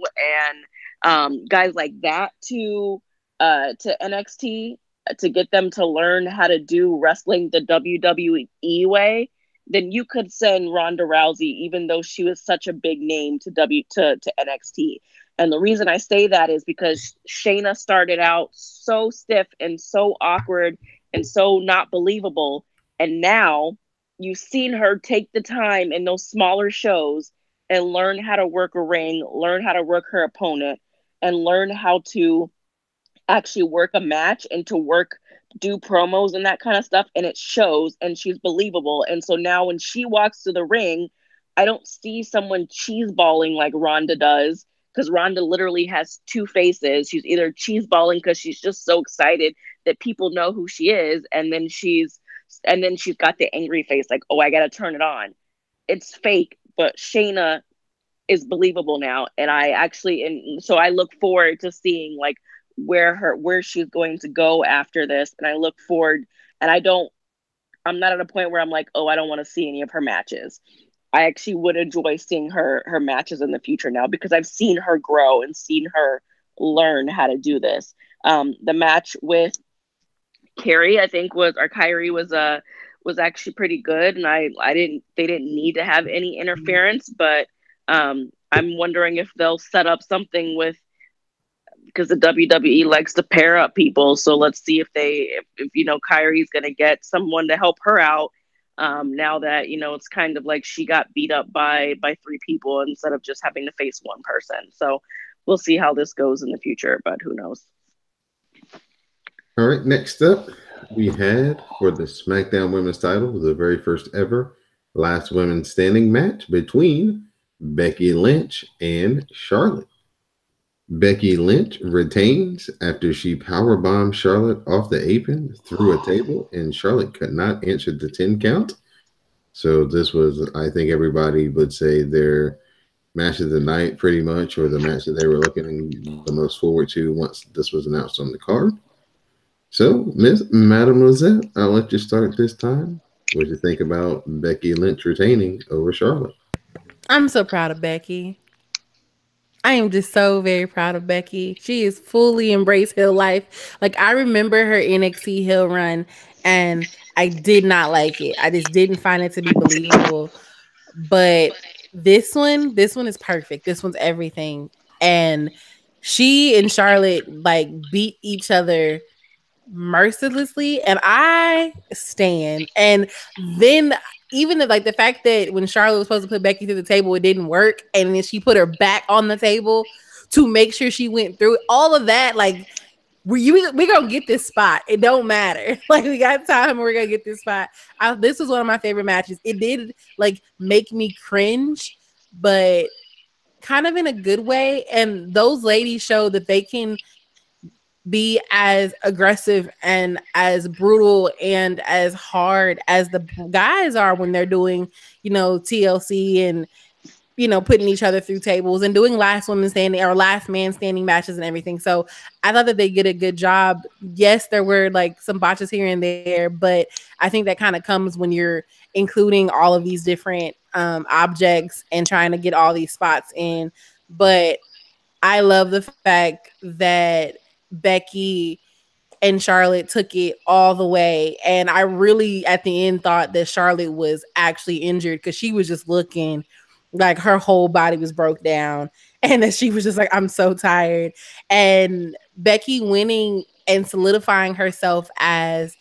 [SPEAKER 4] and guys like that to NXT to get them to learn how to do wrestling the WWE way, then you could send Ronda Rousey, even though she was such a big name, to NXT. And the reason I say that is because Shayna started out so stiff and so awkward and so not believable. And now you've seen her take the time in those smaller shows and learn how to work a ring, learn how to work her opponent, and learn how to actually work a match and to do promos and that kind of stuff. And it shows, and she's believable. And so now when she walks to the ring, I don't see someone cheeseballing like Ronda does, because Ronda literally has two faces. She's either cheeseballing because she's just so excited that people know who she is, and then she's got the angry face, like, oh, I gotta turn it on. It's fake, but Shayna is believable now, and so I look forward to seeing like where she's going to go after this, and I look forward. And I'm not at a point where I'm like, oh, I don't want to see any of her matches. I actually would enjoy seeing her matches in the future now, because I've seen her grow and seen her learn how to do this. The match with Kyrie, I think Kyrie was actually pretty good, and they didn't need to have any interference, but I'm wondering if they'll set up something because the WWE likes to pair up people. So let's see if Kyrie's going to get someone to help her out. Now that, it's kind of like she got beat up by 3 people instead of just having to face one person. So we'll see how this goes in the future, but who knows?
[SPEAKER 1] All right, next up, we had for the SmackDown Women's title, the very first ever last women standing match between Becky Lynch and Charlotte. Becky Lynch retains after she powerbombed Charlotte off the apron through a table, and Charlotte could not answer the 10 count. So this was, I think everybody would say, their match of the night pretty much, or the match that they were looking the most forward to once this was announced on the card. So, Mademoiselle, I'll let you start this time. What do you think about Becky Lynch retaining over Charlotte?
[SPEAKER 3] I'm so proud of Becky. I am just so very proud of Becky. She is fully embraced heel life. Like I remember her NXT heel run and I did not like it. I just didn't find it to be believable. But this one is perfect. This one's everything. And she and Charlotte like beat each other mercilessly, and I stand. And then even like the fact that when Charlotte was supposed to put Becky through the table, it didn't work, and then she put her back on the table to make sure she went through all of that. Like we gonna get this spot. It don't matter. Like we got time. We're gonna get this spot. This was one of my favorite matches. It did like make me cringe, but kind of in a good way. And those ladies show that they can be as aggressive and as brutal and as hard as the guys are when they're doing, TLC and, putting each other through tables and doing last woman standing or last man standing matches and everything. So I thought that they did a good job. Yes, there were like some botches here and there, but I think that kind of comes when you're including all of these different objects and trying to get all these spots in. But I love the fact that Becky and Charlotte took it all the way. And I really, at the end, thought that Charlotte was actually injured because she was just looking like her whole body was broke down. And that she was just like, I'm so tired. And Becky winning and solidifying herself as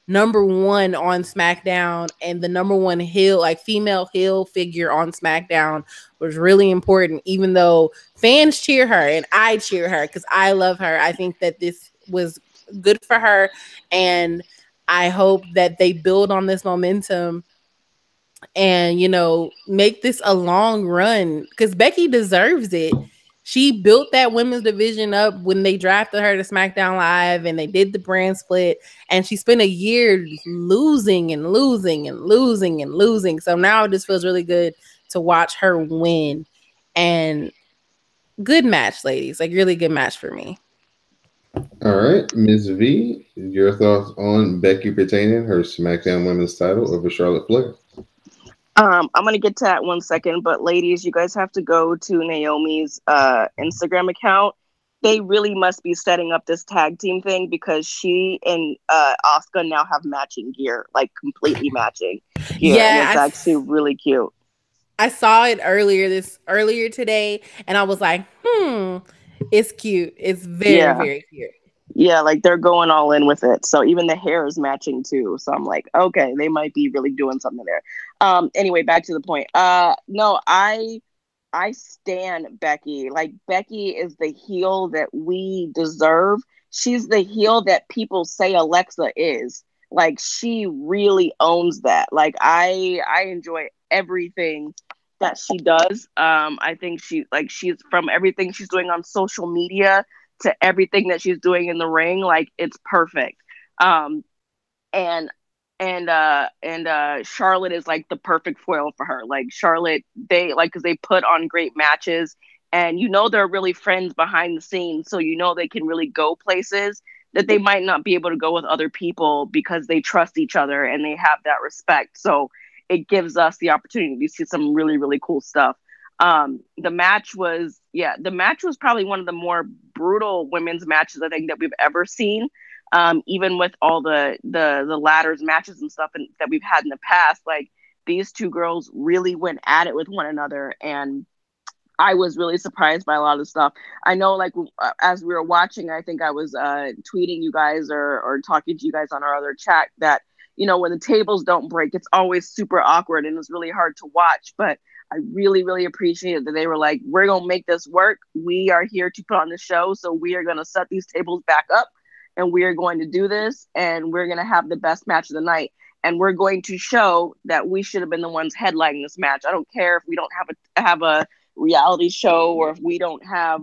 [SPEAKER 3] number one on SmackDown and the number one heel, like female heel figure on SmackDown was really important, even though fans cheer her and I cheer her because I love her. I think that this was good for her. And I hope that they build on this momentum and, make this a long run because Becky deserves it. She built that women's division up when they drafted her to SmackDown Live and they did the brand split. And she spent a year losing and losing and losing and losing. So now it just feels really good to watch her win. And good match, ladies. Like really good match for me.
[SPEAKER 1] All right, Ms. V, your thoughts on Becky retaining her SmackDown Women's title over Charlotte Flair?
[SPEAKER 4] I'm gonna get to that 1 second, but ladies, you guys have to go to Naomi's Instagram account. They really must be setting up this tag team thing because she and Asuka now have matching gear, like completely matching gear.
[SPEAKER 3] Yeah,
[SPEAKER 4] and it's actually really cute.
[SPEAKER 3] I saw it earlier today, and I was like, it's cute. It's very, very cute.
[SPEAKER 4] Yeah, like they're going all in with it. So even the hair is matching too. So I'm like, okay, they might be really doing something there. Anyway, back to the point. No, I stan Becky. Like Becky is the heel that we deserve. She's the heel that people say Alexa is. Like she really owns that. Like I enjoy everything that she does. I think she's from everything she's doing on social media to everything that she's doing in the ring, like it's perfect. And Charlotte is like the perfect foil for her. Like Charlotte, because they put on great matches, and they're really friends behind the scenes, so they can really go places that they might not be able to go with other people because they trust each other and they have that respect. So it gives us the opportunity to see some really, really cool stuff. The match was probably one of the more brutal women's matches I think that we've ever seen. Even with all the ladders matches and stuff that we've had in the past, like these two girls really went at it with one another, and I was really surprised by a lot of the stuff. I know, like as we were watching, I think I was tweeting you guys or talking to you guys on our other chat that when the tables don't break, it's always super awkward and it's really hard to watch, but I really, really appreciated that they were like, we're going to make this work. We are here to put on the show. So we are going to set these tables back up and we are going to do this. And we're going to have the best match of the night. And we're going to show that we should have been the ones headlining this match. I don't care if we don't have a reality show or if we don't have,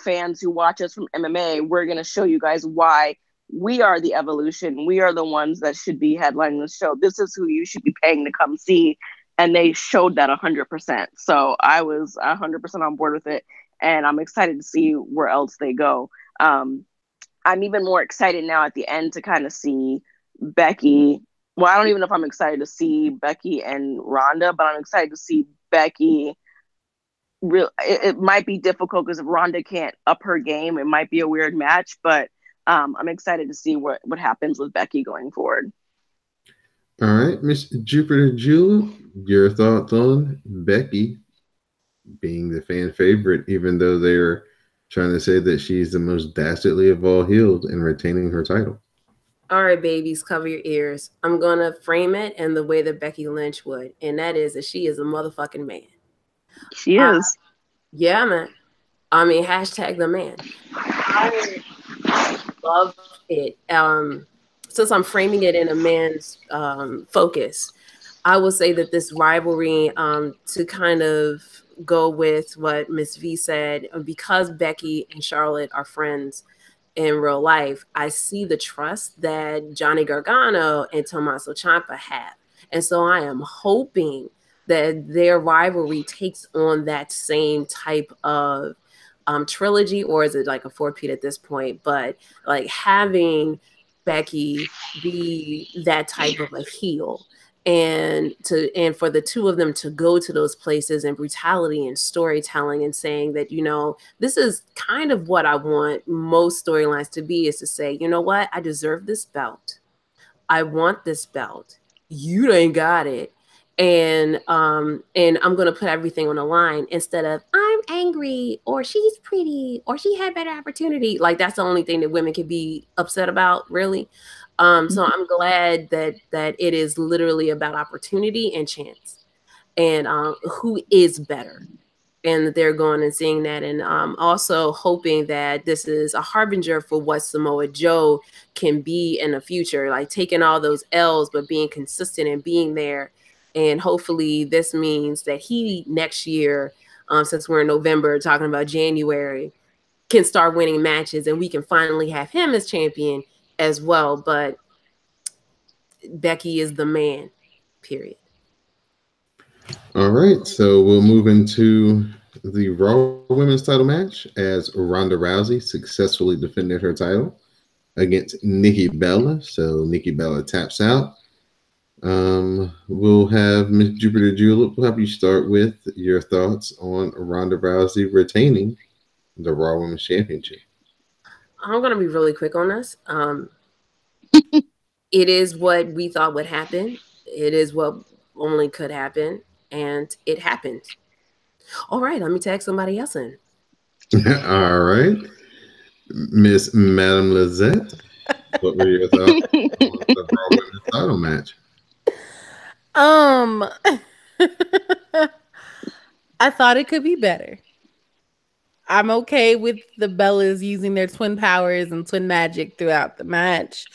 [SPEAKER 4] fans who watch us from MMA. We're going to show you guys why we are the evolution. We are the ones that should be headlining the show. This is who you should be paying to come see. And they showed that 100%. So I was 100% on board with it. And I'm excited to see where else they go. I'm even more excited now at the end to kind of see Becky. Well, I don't even know if I'm excited to see Becky and Ronda, but I'm excited to see Becky it might be difficult because if Ronda can't up her game, it might be a weird match. But I'm excited to see what happens with Becky going forward.
[SPEAKER 1] All right, Miss Jupiter Julep, your thoughts on Becky being the fan favorite, even though they're trying to say that she's the most dastardly of all heels and retaining her title?
[SPEAKER 2] All right, babies, cover your ears. I'm going to frame it in the way that Becky Lynch would, and that is that she is a motherfucking man.
[SPEAKER 4] She is.
[SPEAKER 2] Yeah, man. I mean, hashtag the man. I love it. Since I'm framing it in a man's focus, I will say that this rivalry, to kind of go with what Miss V said, because Becky and Charlotte are friends in real life, I see the trust that Johnny Gargano and Tommaso Ciampa have. And so I am hoping that their rivalry takes on that same type of trilogy, or is it like a four-peat at this point? But like having Becky be that type of a heel, and for the two of them to go to those places and brutality and storytelling and saying that, you know, this is kind of what I want most storylines to be, is to say, you know what, I deserve this belt. I want this belt. You ain't got it. And I'm gonna put everything on the line instead of I'm angry or she's pretty or she had better opportunity. Like that's the only thing that women can be upset about, really. So I'm glad that it is literally about opportunity and chance, and who is better, and that they're going and seeing that, and also hoping that this is a harbinger for what Samoa Joe can be in the future, like taking all those L's but being consistent and being there. And hopefully this means that he next year, since we're in November talking about January, can start winning matches and we can finally have him as champion as well. But Becky is the man, period.
[SPEAKER 1] All right, so we'll move into the Raw Women's title match as Ronda Rousey successfully defended her title against Nikki Bella. So Nikki Bella taps out. We'll have Miss Jupiter Julep. We'll have you start with your thoughts on Ronda Rousey retaining the Raw Women's Championship.
[SPEAKER 2] I'm going to be really quick on this. It is what we thought would happen. It is what only could happen, and it happened. All right, let me tag somebody else in.
[SPEAKER 1] All right, Miss Madame Lizette, what were your thoughts on the Raw Women's title match?
[SPEAKER 3] I thought it could be better. I'm okay with the Bellas using their twin powers and twin magic throughout the match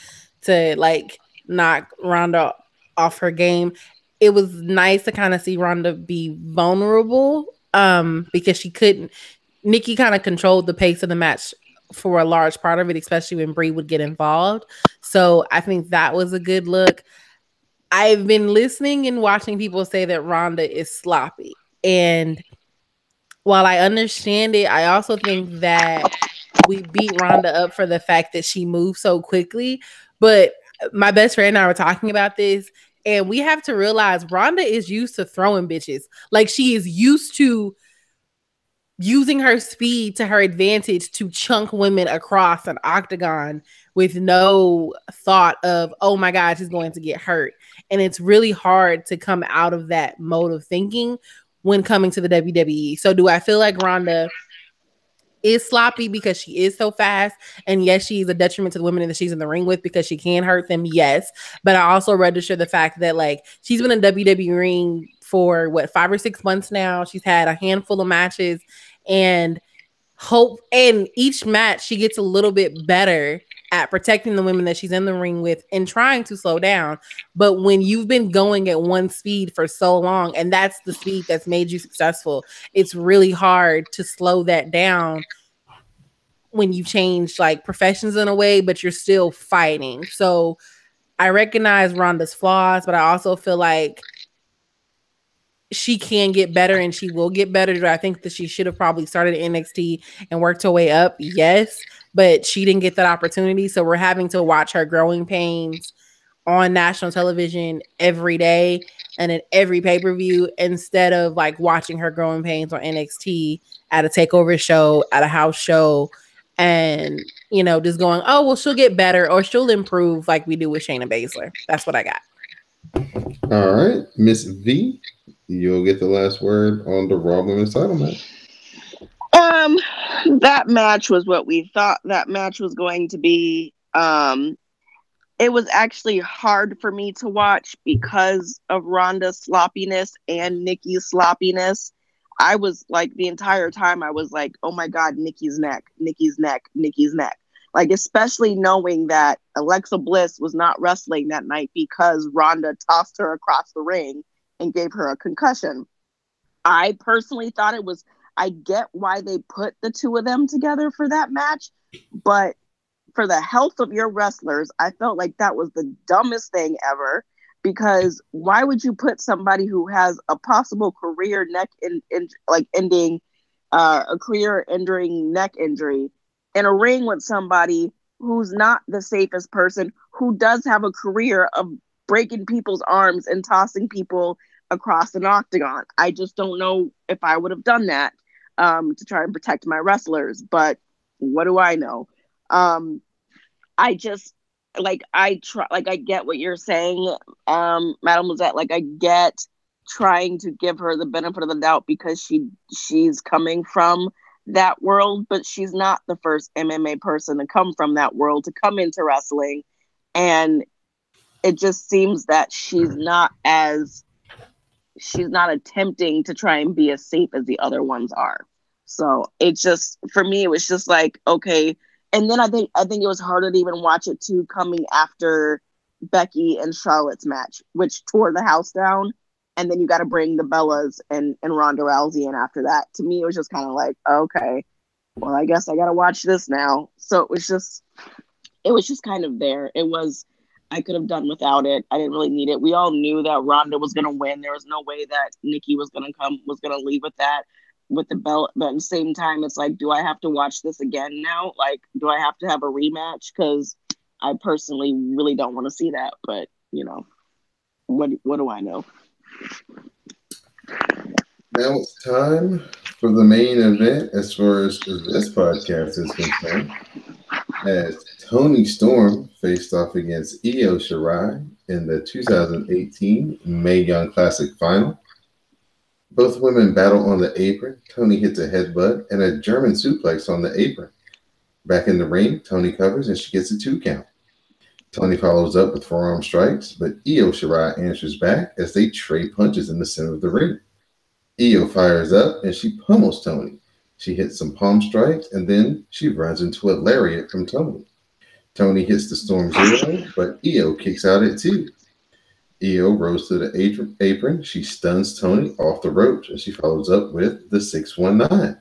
[SPEAKER 3] to like knock Ronda off her game. It was nice to kind of see Ronda be vulnerable because Nikki kind of controlled the pace of the match for a large part of it, especially when Brie would get involved. So I think that was a good look. I've been listening and watching people say that Ronda is sloppy. And while I understand it, I also think that we beat Ronda up for the fact that she moves so quickly. But my best friend and I were talking about this, and we have to realize Ronda is used to throwing bitches. Like she is used to using her speed to her advantage to chunk women across an octagon with no thought of, oh my God, she's going to get hurt. And it's really hard to come out of that mode of thinking when coming to the WWE. So do I feel like Ronda is sloppy because she is so fast? And yes, she's a detriment to the women that she's in the ring with because she can hurt them. Yes. But I also register the fact that like she's been in WWE ring for 5 or 6 months now. She's had a handful of matches and each match she gets a little bit better at protecting the women that she's in the ring with and trying to slow down. But when you've been going at one speed for so long, and that's the speed that's made you successful, it's really hard to slow that down when you change like professions in a way, but you're still fighting. So I recognize Ronda's flaws, but I also feel like she can get better and she will get better. I think that she should have probably started at NXT and worked her way up. Yes, but she didn't get that opportunity. So we're having to watch her growing pains on national television every day and in every pay-per-view instead of like watching her growing pains on NXT at a takeover show, at a house show, and you know, just going, oh well, she'll get better or she'll improve like we do with Shayna Baszler. That's what I got.
[SPEAKER 1] All right, Miss V, you'll get the last word on the Raw Women's title match.
[SPEAKER 4] That match was what we thought that match was going to be. It was actually hard for me to watch because of Ronda's sloppiness and Nikki's sloppiness. I was like, the entire time I was like, oh my God, Nikki's neck, Nikki's neck, Nikki's neck. Like, especially knowing that Alexa Bliss was not wrestling that night because Ronda tossed her across the ring and gave her a concussion. I personally thought it was, I get why they put the two of them together for that match, but for the health of your wrestlers, I felt like that was the dumbest thing ever, because why would you put somebody who has a possible career ending neck injury in a ring with somebody who's not the safest person, who does have a career of breaking people's arms and tossing people across an octagon? I just don't know if I would have done that to try and protect my wrestlers, but what do I know? I just I get what you're saying, Mademoiselle. Like, I get trying to give her the benefit of the doubt because she's coming from that world, but she's not the first MMA person to come from that world to come into wrestling, and it just seems that she's not attempting to try and be as safe as the other ones are. So it just, for me, it was just like, okay. And then I think it was harder to even watch it too, coming after Becky and Charlotte's match, which tore the house down. And then you got to bring the Bellas and Ronda Rousey in after that. To me, it was just kind of like, okay, well, I guess I got to watch this now. So it was just kind of there. I could have done without it. I didn't really need it. We all knew that Ronda was going to win. There was no way that Nikki was going to leave with that, with the belt. But at the same time, it's like, do I have to watch this again now? Like, do I have to have a rematch? Because I personally really don't want to see that. But, you know, what do I know?
[SPEAKER 1] Now it's time for the main event as far as this podcast is concerned, as Toni Storm faced off against Io Shirai in the 2018 Mae Young Classic final. Both women battle on the apron. Toni hits a headbutt and a German suplex on the apron. Back in the ring, Toni covers and she gets a 2 count. Toni follows up with forearm strikes, but Io Shirai answers back as they trade punches in the center of the ring. Io fires up and she pummels Toni. She hits some palm strikes and then she runs into a lariat from Toni. Toni hits the Storm Zero, but Io kicks out at 2. Io rolls to the apron. She stuns Toni off the ropes and she follows up with the 619.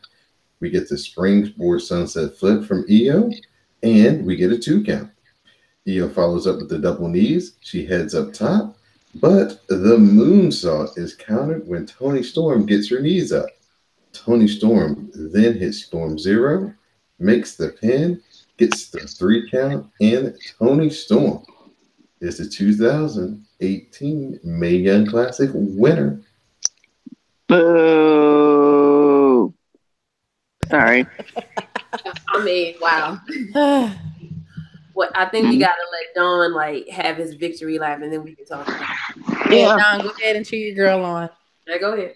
[SPEAKER 1] We get the springboard sunset flip from Io and we get a 2 count. Io follows up with the double knees. She heads up top, but the moonsault is countered when Toni Storm gets her knees up. Toni Storm then hits Storm Zero, makes the pin, gets the 3 count, and Toni Storm is the 2018 Mae Young Classic winner.
[SPEAKER 4] Boo! Sorry.
[SPEAKER 2] I mean, wow. What I think we gotta let Dawn have his victory lap, and then we can talk about it.
[SPEAKER 3] Yeah, Dawn, go ahead and cheer your girl on.
[SPEAKER 2] Yeah, go ahead.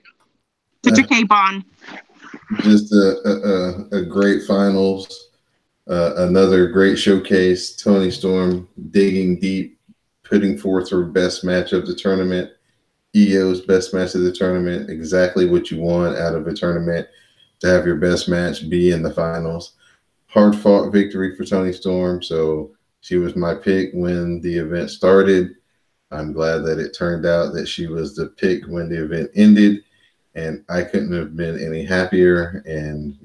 [SPEAKER 4] Put your cape on.
[SPEAKER 1] Just a great finals. Another great showcase. Toni Storm digging deep, putting forth her best match of the tournament. Io's best match of the tournament. Exactly what you want out of a tournament, to have your best match be in the finals. Hard-fought victory for Toni Storm, so she was my pick when the event started. I'm glad that it turned out that she was the pick when the event ended, and I couldn't have been any happier. And,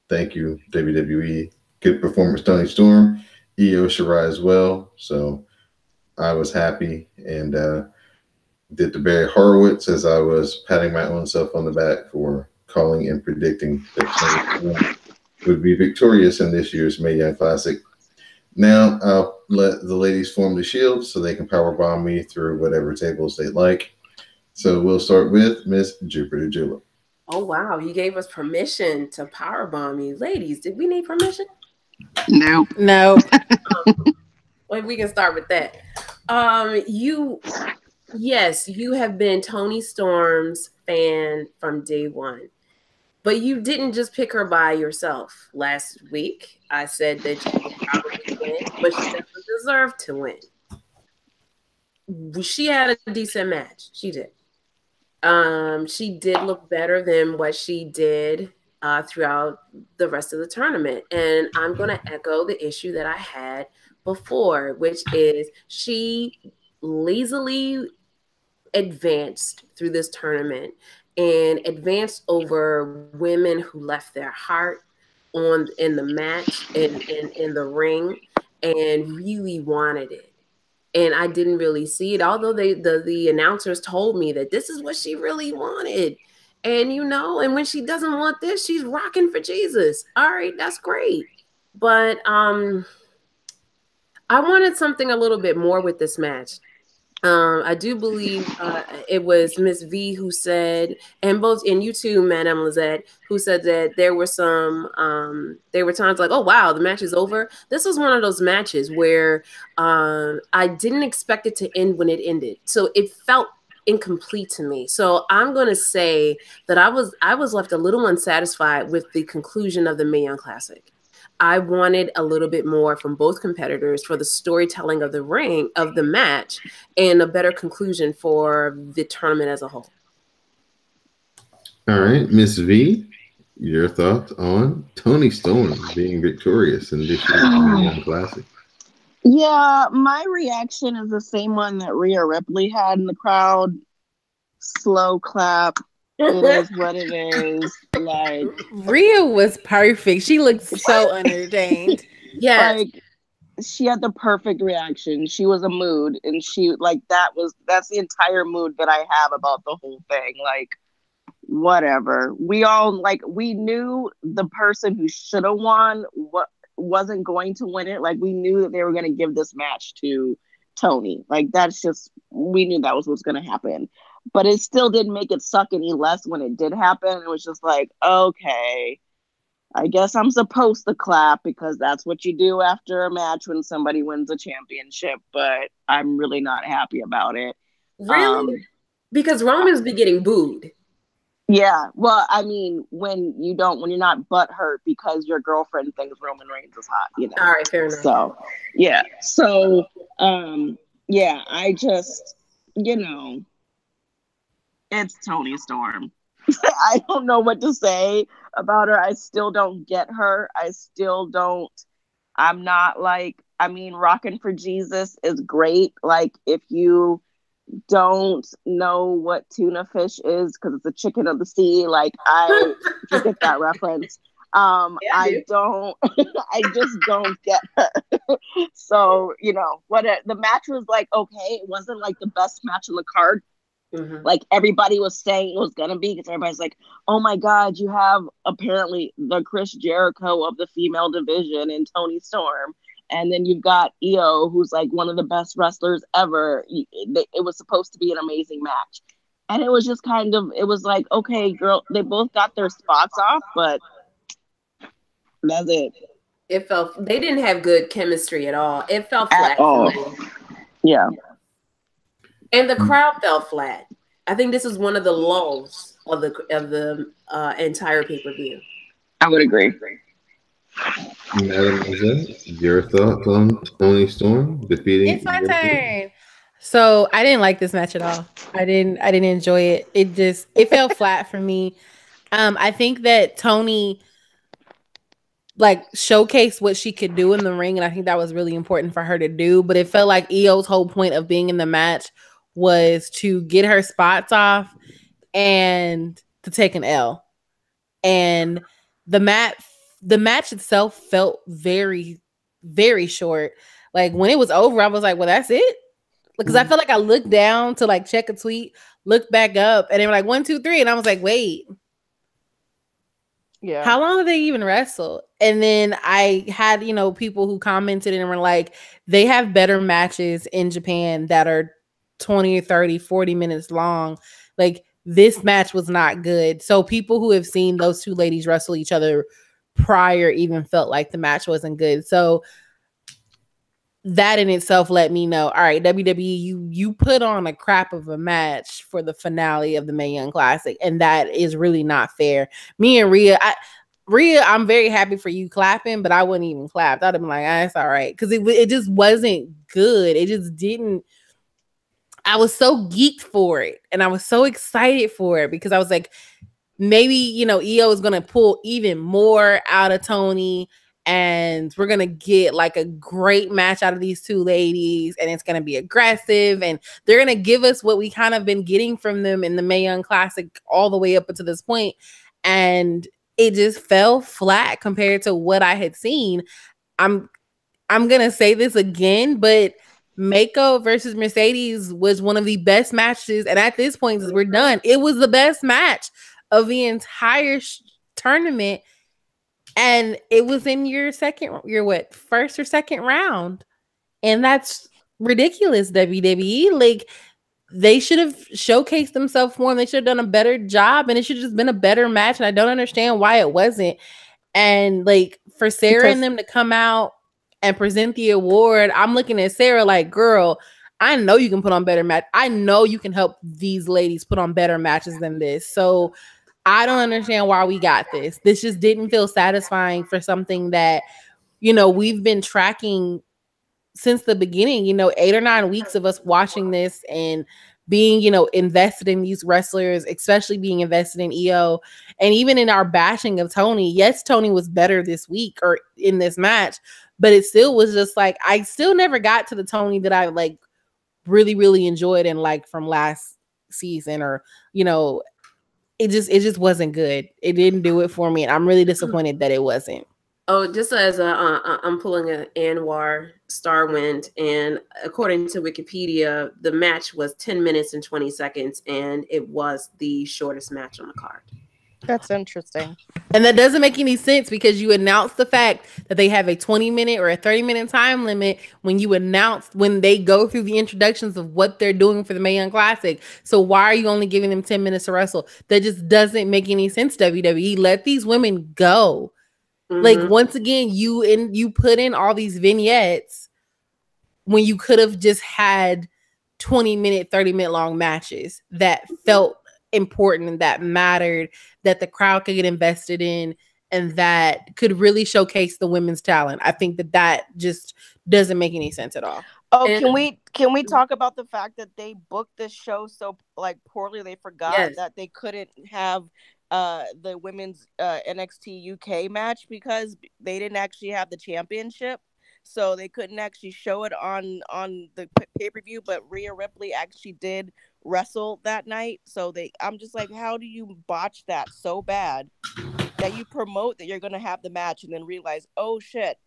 [SPEAKER 1] thank you, WWE. Good performance, Toni Storm. Io Shirai as well, so I was happy and did the Barry Horowitz as I was patting my own self on the back for calling and predicting that Toni Storm would be victorious in this year's Mae Young Classic. Now I'll let the ladies form the shield so they can power bomb me through whatever tables they like. So we'll start with Miss Jupiter Julep.
[SPEAKER 2] Oh wow, you gave us permission to powerbomb you. Ladies, did we need permission?
[SPEAKER 4] Nope.
[SPEAKER 3] No.
[SPEAKER 2] Well, we can start with that. Yes, you have been Toni Storm's fan from day one. But you didn't just pick her by yourself. Last week, I said that she would probably win, but she doesn't deserve to win. She had a decent match. She did. She did look better than what she did throughout the rest of the tournament. And I'm going to echo the issue that I had before, which is she lazily advanced through this tournament and advanced over women who left their heart in the match in the ring and really wanted it. And I didn't really see it, although the announcers told me that this is what she really wanted. And and when she doesn't want this, she's rocking for Jesus. All right, that's great. But I wanted something a little bit more with this match. I do believe it was Miss V who said, and you too, Madame Lizette, who said that there were times like, oh wow, the match is over. This was one of those matches where I didn't expect it to end when it ended, so it felt incomplete to me. So I'm going to say that I was left a little unsatisfied with the conclusion of the Mae Young Classic. I wanted a little bit more from both competitors for the storytelling of the match, and a better conclusion for the tournament as a whole.
[SPEAKER 1] All right, Miss V, your thoughts on Toni Storm being victorious in this year's Mae Young Classic?
[SPEAKER 4] Yeah, my reaction is the same one that Rhea Ripley had in the crowd. Slow clap. It is what it is. Like,
[SPEAKER 3] Rhea was perfect. She looked so entertained.
[SPEAKER 2] Yeah,
[SPEAKER 4] like she had the perfect reaction. She was a mood, and that's the entire mood that I have about the whole thing. Like, whatever. We knew the person who should have won wasn't going to win it. Like, we knew that they were going to give this match to Toni. Like, we knew that was what's going to happen. But it still didn't make it suck any less when it did happen. It was just like, okay, I guess I'm supposed to clap because that's what you do after a match when somebody wins a championship. But I'm really not happy about it.
[SPEAKER 2] really? Because Roman's be getting booed.
[SPEAKER 4] Yeah, well, I mean, when you're not butthurt because your girlfriend thinks Roman Reigns is hot,
[SPEAKER 2] All right, fair enough.
[SPEAKER 4] So, yeah. So, yeah, I just, it's Toni Storm. I don't know what to say about her. I still don't get her. I'm not Rockin' for Jesus is great. Like, if you don't know what tuna fish is because it's a chicken of the sea, like, I just get that reference. I just don't get her. So, the match was like, okay, it wasn't like the best match on the card. Mm-hmm. Like everybody was saying it was gonna be, because everybody's like, oh my god, you have apparently the Chris Jericho of the female division in Toni Storm, and then you've got Io, who's like one of the best wrestlers ever. It was supposed to be an amazing match, and it was just it was like, okay, girl, they both got their spots off, but that's it.
[SPEAKER 2] They didn't have good chemistry at all. It felt flat
[SPEAKER 4] at all. Yeah.
[SPEAKER 2] And the crowd fell flat. I think this is one of the lulls of the entire pay-per-view.
[SPEAKER 4] I would agree.
[SPEAKER 1] Madam Lizette, your thoughts on Toni Storm defeating?
[SPEAKER 3] It's my turn. So I didn't like this match at all. I didn't enjoy it. It fell flat for me. I think that Toni showcased what she could do in the ring, and I think that was really important for her to do. But it felt like Io's whole point of being in the match was to get her spots off and to take an L. And the match itself felt very, very short. Like, when it was over, I was like, well, that's it? Because I felt like I looked down to check a tweet, looked back up, and they were like 1, 2, 3, and I was like, wait.
[SPEAKER 4] Yeah.
[SPEAKER 3] How long did they even wrestle? And then I had, people who commented and were like, they have better matches in Japan that are 20 or 30, 40 minutes long. Like, this match was not good. So people who have seen those two ladies wrestle each other prior even felt like the match wasn't good. So that in itself let me know, all right, WWE, you put on a crap of a match for the finale of the Mae Young Classic, and that is really not fair. Me and Rhea, I'm very happy for you clapping, but I wouldn't even clap. I'd have been like, it's all right, because it just wasn't good. It just didn't. I was so geeked for it, and I was so excited for it because I was like, maybe Io is gonna pull even more out of Tony. And we're going to get like a great match out of these two ladies. And it's going to be aggressive. And they're going to give us what we kind of been getting from them in the Mae Young Classic all the way up until this point. And it just fell flat compared to what I had seen. I'm going to say this again, but Mako versus Mercedes was one of the best matches. And at this point, we're done. It was the best match of the entire tournament. And it was in your first or second round. And that's ridiculous, WWE. Like, they should have showcased themselves more and they should have done a better job. And it should have just been a better match. And I don't understand why it wasn't. And like, for Sarah and them to come out and present the award, I'm looking at Sarah like, girl, I know you can put on better match. I know you can help these ladies put on better matches than this. So I don't understand why we got this. This just didn't feel satisfying for something that, we've been tracking since the beginning, 8 or 9 weeks of us watching this and being, invested in these wrestlers, especially being invested in Io. And even in our bashing of Tony, yes, Tony was better this week or in this match, but it still was just like, I still never got to the Tony that I like really, really enjoyed and like from last season or, it just wasn't good. It didn't do it for me. And I'm really disappointed that it wasn't.
[SPEAKER 2] Oh, just as I'm pulling an Anwar Starwind, and according to Wikipedia, the match was 10 minutes and 20 seconds, and it was the shortest match on the card.
[SPEAKER 4] That's interesting.
[SPEAKER 3] And that doesn't make any sense because you announced the fact that they have a 20-minute or a 30-minute time limit when they go through the introductions of what they're doing for the Mae Young Classic. So why are you only giving them 10 minutes to wrestle? That just doesn't make any sense, WWE. Let these women go. Mm-hmm. Like, once again, you put in all these vignettes when you could have just had 20-minute, 30-minute long matches that felt important and that mattered, that the crowd could get invested in, and that could really showcase the women's talent. I think that just doesn't make any sense at all.
[SPEAKER 4] Oh, can we talk about the fact that they booked this show so like poorly? They forgot that they couldn't have the women's NXT UK match because they didn't actually have the championship. So they couldn't actually show it on the pay-per-view, but Rhea Ripley actually did wrestle that night. So I'm just like, how do you botch that so bad that you promote that you're going to have the match and then realize, oh shit,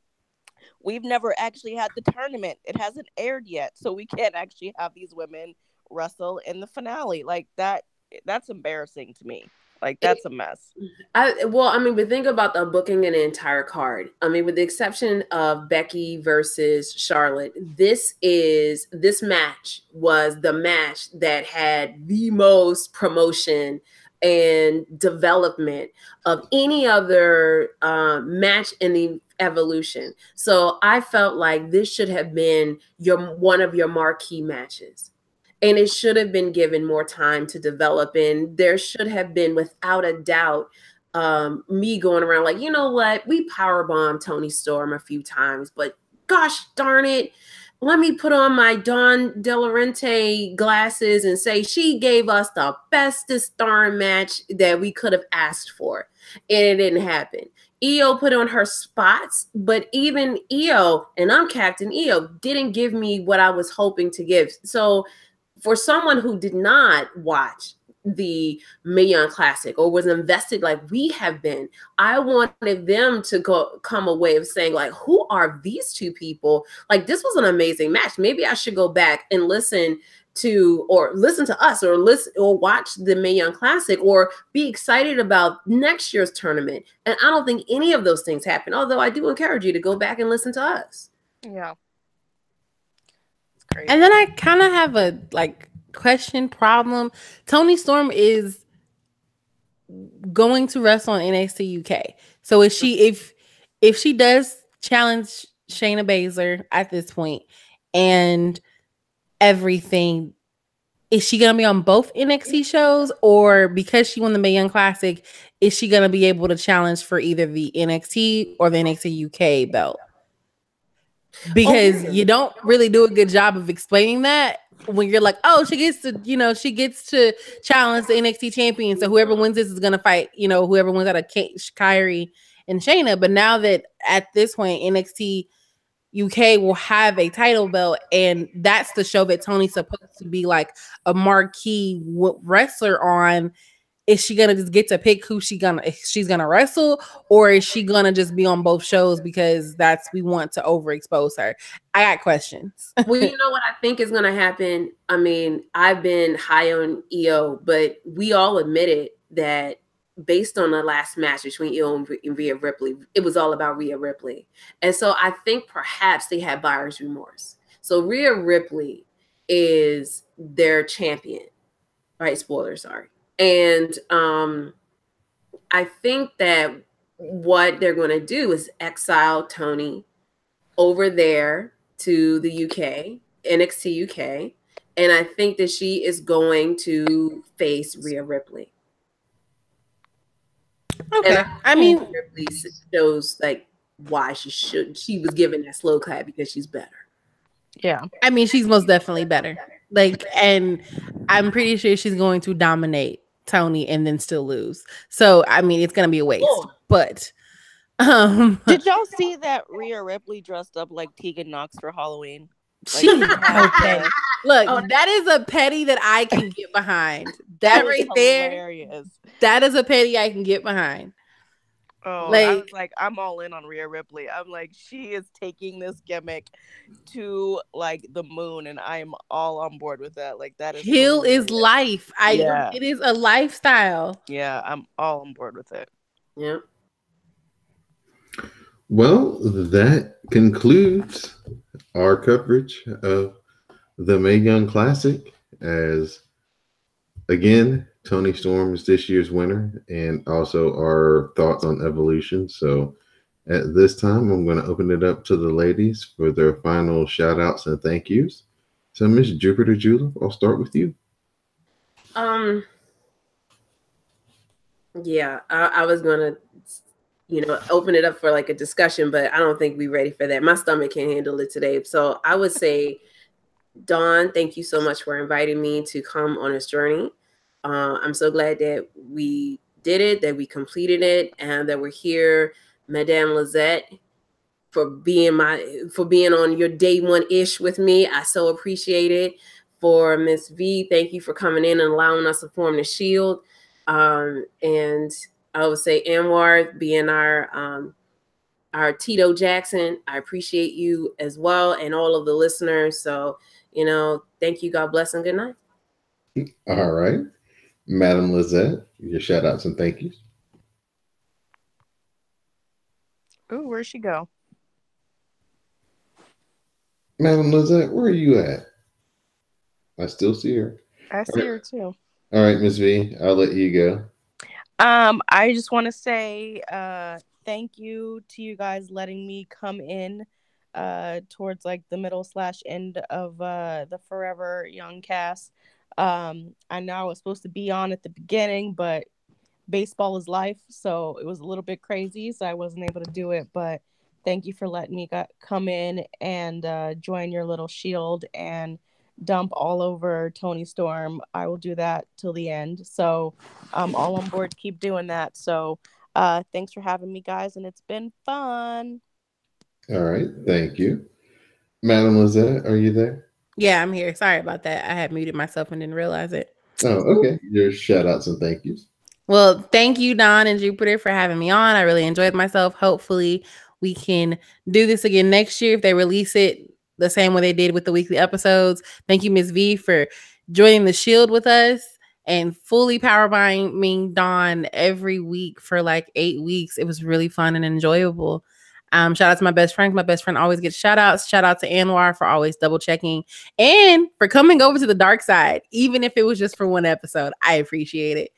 [SPEAKER 4] we've never actually had the tournament. It hasn't aired yet. So we can't actually have these women wrestle in the finale. Like that's embarrassing to me. Like, that's a mess.
[SPEAKER 2] But think about the booking in the entire card. I mean, with the exception of Becky versus Charlotte, this match was the match that had the most promotion and development of any other match in the Evolution. So I felt like this should have been one of your marquee matches. And it should have been given more time to develop. And there should have been, without a doubt, me going around like, you know what? We powerbombed Toni Storm a few times, but gosh darn it. Let me put on my Dawn De Laurentiis glasses and say she gave us the bestest darn match that we could have asked for. And it didn't happen. Io put on her spots, but even Io, and I'm Captain Io, didn't give me what I was hoping to give. So for someone who did not watch the Mae Young Classic or was invested like we have been, I wanted them to come away of saying like, who are these two people? Like, this was an amazing match. Maybe I should go back and listen to us or listen or watch the Mae Young Classic or be excited about next year's tournament. And I don't think any of those things happen. Although I do encourage you to go back and listen to us.
[SPEAKER 5] Yeah. It's great.
[SPEAKER 3] And then I kind of have a like question problem. Toni Storm is going to wrestle on NXT UK. So is she if she does challenge Shayna Baszler at this point and everything, is she gonna be on both NXT shows, or because she won the Mae Young Classic, is she gonna be able to challenge for either the NXT or the NXT UK belt? Because you don't really do a good job of explaining that when you're like, oh, she gets to challenge the NXT champion. So whoever wins this is gonna fight, whoever wins out of Kairi and Shayna. But now that at this point NXT UK will have a title belt, and that's the show that Toni's supposed to be like a marquee wrestler on. Is she gonna just get to pick who she's gonna wrestle, or is she gonna just be on both shows because we want to overexpose her? I got questions.
[SPEAKER 2] Well, you know what I think is gonna happen? I mean, I've been high on Io, but we all admitted that based on the last match between Io and Rhea Ripley, it was all about Rhea Ripley. And so I think perhaps they had buyer's remorse. So Rhea Ripley is their champion, right? Spoiler, sorry. And I think that what they're going to do is exile Toni over there to the UK, NXT UK. And I think that she is going to face Rhea Ripley.
[SPEAKER 3] Okay. I mean,
[SPEAKER 2] Ripley shows like why she was given that slow clap because she's better.
[SPEAKER 5] Yeah.
[SPEAKER 3] I mean, she's most definitely better. Like, and I'm pretty sure she's going to dominate Toni and then still lose. So, I mean, it's going to be a waste. Cool. But
[SPEAKER 5] did y'all see that Rhea Ripley dressed up like Tegan Knox for Halloween? Like,
[SPEAKER 3] she's okay. Look, that is a petty that I can get behind. That right
[SPEAKER 5] hilarious.
[SPEAKER 3] There, that is a petty I can get behind.
[SPEAKER 5] Oh, I was like, I'm all in on Rhea Ripley. I'm like, she is taking this gimmick to like the moon, and I am all on board with that. Like, that is
[SPEAKER 3] heel is life. It is a lifestyle.
[SPEAKER 5] Yeah, I'm all on board with it.
[SPEAKER 2] Yeah.
[SPEAKER 1] Well, that concludes our coverage of the Mae Young Classic. As again, Toni Storm is this year's winner, and also our thoughts on Evolution. So at this time, I'm going to open it up to the ladies for their final shout outs and thank yous. So Miss Jupiter Julep, I'll start with you.
[SPEAKER 2] Yeah, I was going to open it up for like a discussion, but I don't think we're ready for that. My stomach can't handle it today. So I would say, Dawn, thank you so much for inviting me to come on this journey. I'm so glad that we did it, that we completed it, and that we're here. Madame Lizette, for being on your day one-ish with me. I so appreciate it. For Miss V, thank you for coming in and allowing us to form the Shield. And I would say Anwar being our Tito Jackson. I appreciate you as well, and all of the listeners. So, thank you. God bless and good night.
[SPEAKER 1] All right. Madam Lizette, your shout outs and thank yous.
[SPEAKER 5] Ooh, where'd she go?
[SPEAKER 1] Madam Lizette, where are you at? I still see her.
[SPEAKER 5] I see her too.
[SPEAKER 1] All right, Miss V, I'll let you go.
[SPEAKER 5] I just want to say thank you to you guys letting me come in towards like the middle/end of the Forever Young cast. I know I was supposed to be on at the beginning, but baseball is life, so it was a little bit crazy, so I wasn't able to do it. But thank you for letting me come in and join your little shield and dump all over Toni Storm. I will do that till the end, so I'm all on board to keep doing that. So thanks for having me, guys, and it's been fun.
[SPEAKER 1] All right, thank you. Madam Lizette, are you there?
[SPEAKER 3] Yeah, I'm here. Sorry about that. I had muted myself and didn't realize it.
[SPEAKER 1] Oh, okay. Your shout outs and thank yous.
[SPEAKER 3] Well, thank you, Don and Jupiter, for having me on. I really enjoyed myself. Hopefully, we can do this again next year if they release it the same way they did with the weekly episodes. Thank you, Ms. V, for joining the Shield with us and fully power buying Don every week for like 8 weeks. It was really fun and enjoyable. Shout out to my best friend. My best friend always gets shout outs. Shout out to Anwar for always double checking and for coming over to the dark side, even if it was just for one episode. I appreciate it.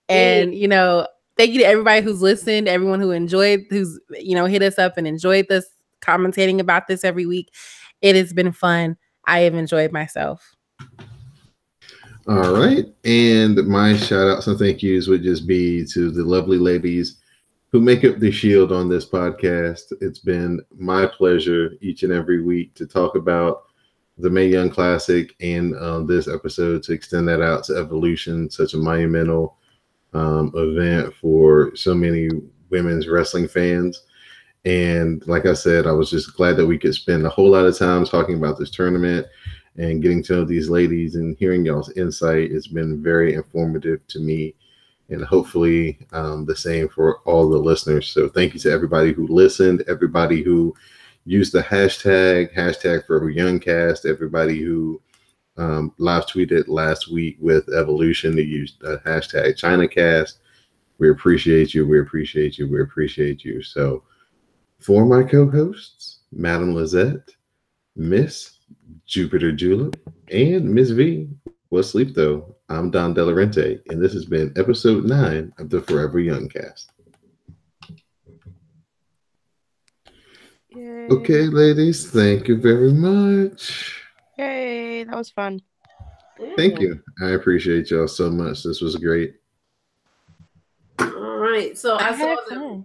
[SPEAKER 3] And, you know, thank you to everybody who's listened, everyone who enjoyed, who's, you know, hit us up and enjoyed this, commentating about this every week. It has been fun. I have enjoyed myself.
[SPEAKER 1] All right. And my shout outs and thank yous would just be to the lovely ladies who make up the Shield on this podcast. It's been my pleasure each and every week to talk about the Mae Young Classic and this episode to extend that out to Evolution, such a monumental event for so many women's wrestling fans. And like I said, I was just glad that we could spend a whole lot of time talking about this tournament and getting to know these ladies and hearing y'all's insight. It's been very informative to me, and hopefully the same for all the listeners. So thank you to everybody who listened, everybody who used the hashtag #ForeverYoungCast, everybody who live tweeted last week with Evolution to use the hashtag ChinaCast. We appreciate you. We appreciate you. We appreciate you. So for my co-hosts, Madam Lizette, Miss Jupiter Julep, and Miss V, What's Sleep Though? I'm Don Delarente, and this has been episode 9 of the Forever Young Cast.
[SPEAKER 5] Yay.
[SPEAKER 1] Okay, ladies, thank you very much.
[SPEAKER 5] Yay, that was fun.
[SPEAKER 1] Thank you. I appreciate y'all so much. This was great.
[SPEAKER 2] All right. So I saw that.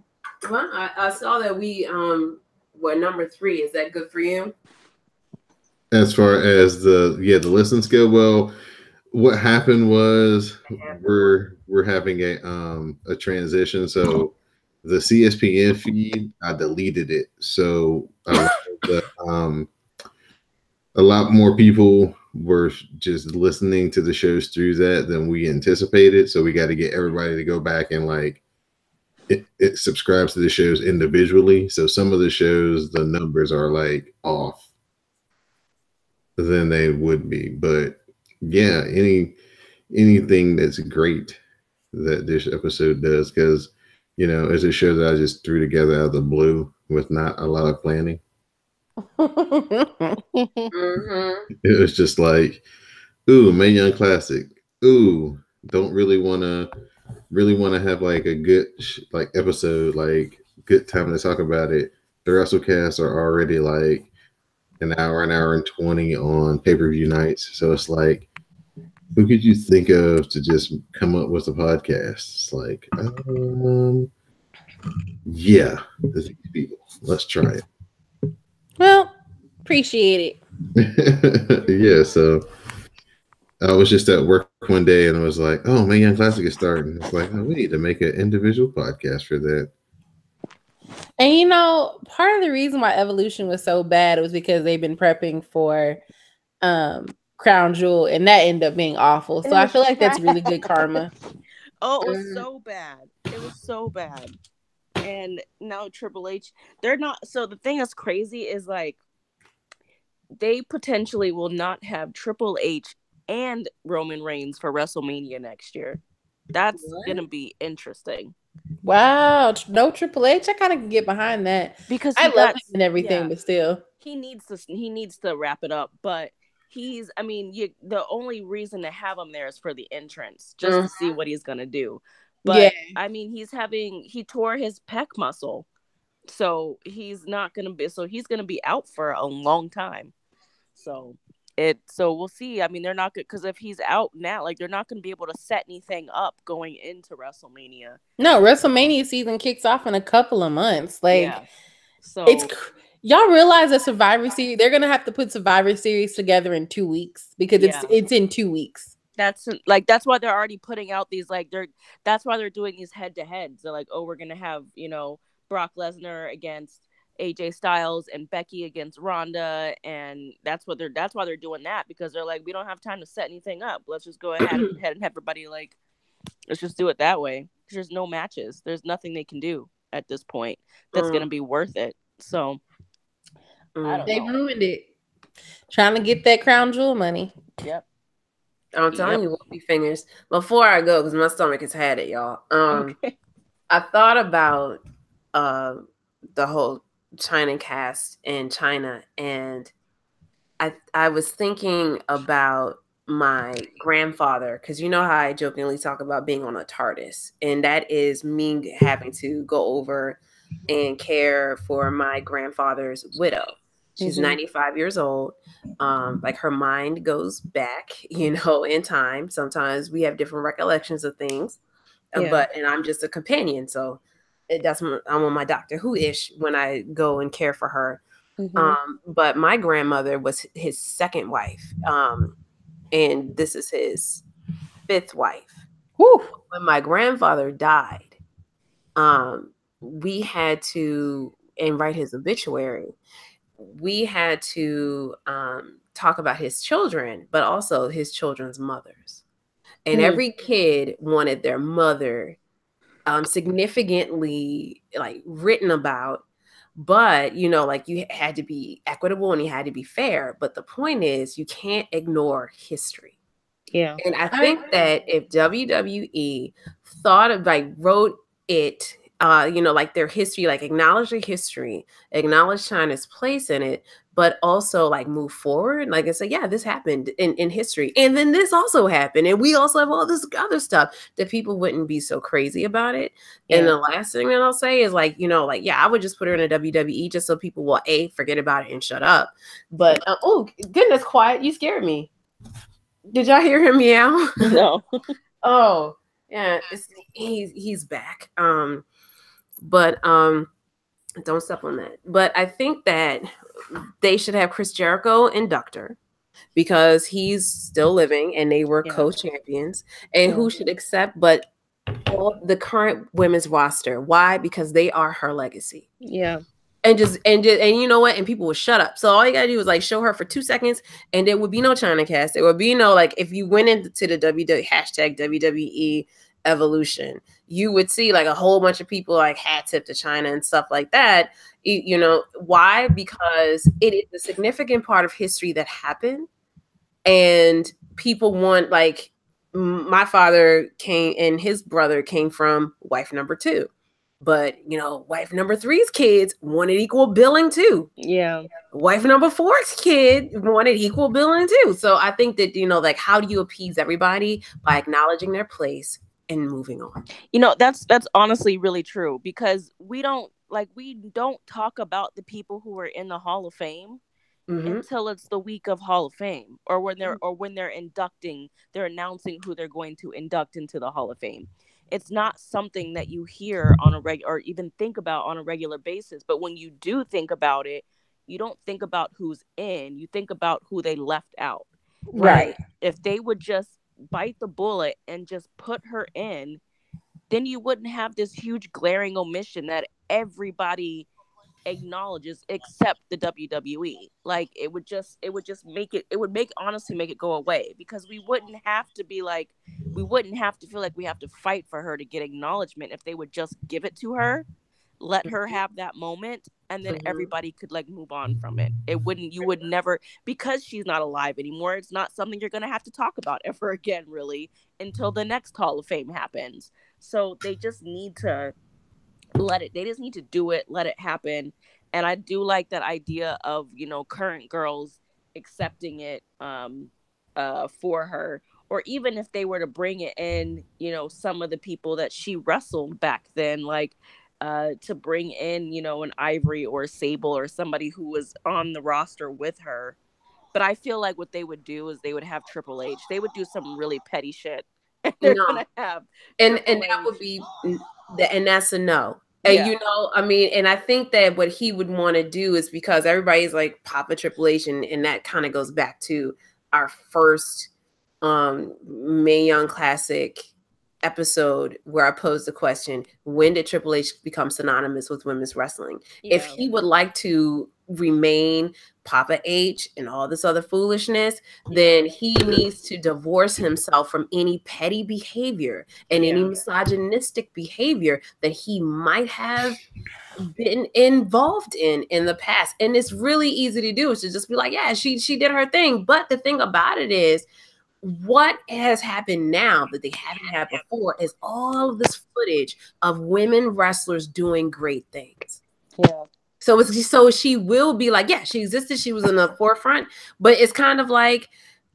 [SPEAKER 2] Well, I saw that we were number 3. Is that good for you?
[SPEAKER 1] As far as the listen scale, well, what happened was we're having a transition. So the CSPN feed, I deleted it. So a lot more people were just listening to the shows through that than we anticipated. So we got to get everybody to go back and like it subscribes to the shows individually. So some of the shows, the numbers are like off than they would be. But yeah, anything that's great that this episode does, because you know, it's a show that I just threw together out of the blue with not a lot of planning. It was just like, ooh, Mae Young Classic. Ooh, don't really want to have like a good like episode, like good time to talk about it. The WrestleCasts are already like an hour and 20 on pay-per-view nights. So it's like, who could you think of to just come up with a podcast? It's like, yeah, these people. Let's try it.
[SPEAKER 3] Well, appreciate it.
[SPEAKER 1] Yeah, so I was just at work one day and I was like, oh, Mae Young Classic is starting. It's like, oh, we need to make an individual podcast for that.
[SPEAKER 3] And you know, part of the reason why Evolution was so bad was because they've been prepping for Crown Jewel, and that ended up being awful. So I feel like that's really good karma.
[SPEAKER 5] Oh, it was so bad. It was so bad. And now Triple H, they're not. So the thing that's crazy is like they potentially will not have Triple H and Roman Reigns for WrestleMania next year. That's gonna be interesting.
[SPEAKER 3] Wow, no Triple H. I kind of can get behind that
[SPEAKER 5] because
[SPEAKER 3] I love him and everything, but still,
[SPEAKER 5] he needs to wrap it up. But the only reason to have him there is for the entrance, just to see what he's gonna do. But yeah. I mean, he tore his pec muscle, so he's gonna be out for a long time. So we'll see. I mean, they're not good because if he's out now, like they're not going to be able to set anything up going into WrestleMania.
[SPEAKER 3] No, WrestleMania season kicks off in a couple of months. Like, yeah. So y'all realize that Survivor Series, they're going to have to put Survivor Series together in 2 weeks because it's in 2 weeks.
[SPEAKER 5] That's why they're already putting out these that's why they're doing these head to heads. They're like, oh, we're going to have Brock Lesnar against AJ Styles and Becky against Ronda, and that's why they're doing that, because they're like, we don't have time to set anything up. Let's just go ahead and have everybody like, let's just do it that way. There's no matches. There's nothing they can do at this point that's gonna be worth it. So
[SPEAKER 3] they ruined it. Trying to get that crown jewel money.
[SPEAKER 5] Yep.
[SPEAKER 2] I'm telling you, Whoopi Fingers. Before I go, because my stomach has had it, y'all. I thought about the whole China cast in China, and I was thinking about my grandfather, because you know how I jokingly talk about being on a TARDIS, and that is me having to go over and care for my grandfather's widow. She's 95 years old. Like her mind goes back, you know, in time. Sometimes we have different recollections of things, and I'm just a companion. So that's when I'm on my Doctor Who-ish when I go and care for her. But my grandmother was his second wife. And this is his fifth wife.
[SPEAKER 3] Whew.
[SPEAKER 2] When my grandfather died, we had to, and write his obituary, we had to talk about his children, but also his children's mothers. And every kid wanted their mother significantly like written about. But, you know, like you had to be equitable and you had to be fair. But the point is, you can't ignore history.
[SPEAKER 5] Yeah.
[SPEAKER 2] And I think that if WWE thought of, like, wrote it, you know, like their history, like acknowledge the history, acknowledge China's place in it, but also like move forward. Like I said, yeah, this happened in history. And then this also happened. And we also have all this other stuff, that people wouldn't be so crazy about it. Yeah. And the last thing that I'll say is, like, you know, like, yeah, I would just put her in a WWE just so people will forget about it and shut up. But, oh, goodness, quiet. You scared me. Did y'all hear him meow?
[SPEAKER 5] No.
[SPEAKER 2] Oh, yeah. He's back. But don't step on that. But I think that they should have Chris Jericho induct her, because he's still living and they were co-champions. And who should accept but all the current women's roster? Why? Because they are her legacy.
[SPEAKER 5] Yeah.
[SPEAKER 2] And you know what? And people will shut up. So all you gotta do is like show her for 2 seconds, and there would be no China cast. There would be no, like, if you went into the WWE Evolution, you would see like a whole bunch of people like hat tip to China and stuff like that. You know why? Because it is a significant part of history that happened, and people want, like, my father came and his brother came from wife number 2. But, you know, wife number 3's kids wanted equal billing too.
[SPEAKER 5] Yeah.
[SPEAKER 2] Wife number 4's kid wanted equal billing too. So I think that, you know, like, how do you appease everybody? By acknowledging their place and moving on.
[SPEAKER 5] You know, that's honestly really true, because we don't talk about the people who are in the Hall of Fame until it's the week of Hall of Fame, or when they're inducting, they're announcing who they're going to induct into the Hall of Fame. It's not something that you hear on a or even think about on a regular basis. But when you do think about it, you don't think about who's in, you think about who they left out.
[SPEAKER 2] Right.
[SPEAKER 5] If they would just bite the bullet and just put her in, then you wouldn't have this huge glaring omission that everybody acknowledges except the WWE. Like, it would honestly make it go away, because we wouldn't have to feel like we have to fight for her to get acknowledgement. If they would just give it to her, let her have that moment, and then everybody could like move on from it. You would never, because she's not alive anymore, it's not something you're going to have to talk about ever again, really, until the next Hall of Fame happens. So they just need to they just need to do it, let it happen. And I do like that idea of, you know, current girls accepting it for her, or even if they were to bring it in, you know, some of the people that she wrestled back then, like to bring in, you know, an Ivory or a Sable or somebody who was on the roster with her. But I feel like what they would do is they would have Triple H. They would do some really petty shit. And they're gonna have
[SPEAKER 2] and that would be, and that's a no. And you know, I mean, and I think that what he would want to do is, because everybody's like Papa Triple H, and that kind of goes back to our first Mae Young Classic episode where I posed the question, when did Triple H become synonymous with women's wrestling?
[SPEAKER 5] Yeah.
[SPEAKER 2] If he would like to remain Papa H and all this other foolishness, then he needs to divorce himself from any petty behavior and any misogynistic behavior that he might have been involved in the past. And it's really easy to do. It's to just be like, yeah, she did her thing. But the thing about it is, what has happened now that they haven't had before is all of this footage of women wrestlers doing great things.
[SPEAKER 5] Yeah.
[SPEAKER 2] So it's just, so she will be like, yeah, she existed, she was in the forefront, but it's kind of like,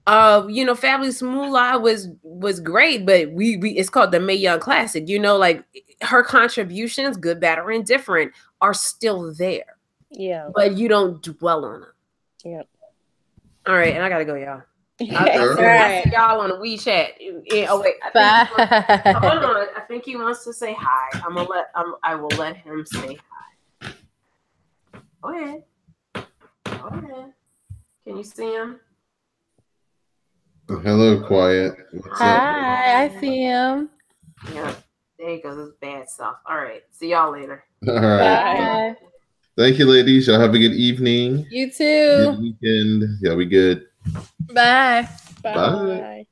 [SPEAKER 2] you know, Fabulous Moolah was great, but we it's called the Mae Young Classic. You know, like her contributions, good, bad, or indifferent, are still there.
[SPEAKER 5] Yeah.
[SPEAKER 2] But you don't dwell on them.
[SPEAKER 5] Yeah.
[SPEAKER 2] All right, and I gotta go, y'all.
[SPEAKER 1] All
[SPEAKER 2] I'll see y'all on the WeChat. Oh wait,
[SPEAKER 3] Bye.
[SPEAKER 2] hold on. I think he wants to say hi. I will let him say hi. Go ahead. Go ahead. Can you see him?
[SPEAKER 1] Hello, Quiet. What's up?
[SPEAKER 3] Hi, I see him.
[SPEAKER 2] Yeah. There he goes. It's bad stuff. All right. See y'all later.
[SPEAKER 1] All right.
[SPEAKER 3] Bye.
[SPEAKER 1] Thank you, ladies. Y'all have a good evening.
[SPEAKER 3] You
[SPEAKER 1] Good
[SPEAKER 3] too.
[SPEAKER 1] weekend. Y'all be good.
[SPEAKER 3] Bye.
[SPEAKER 1] Bye.
[SPEAKER 5] Bye.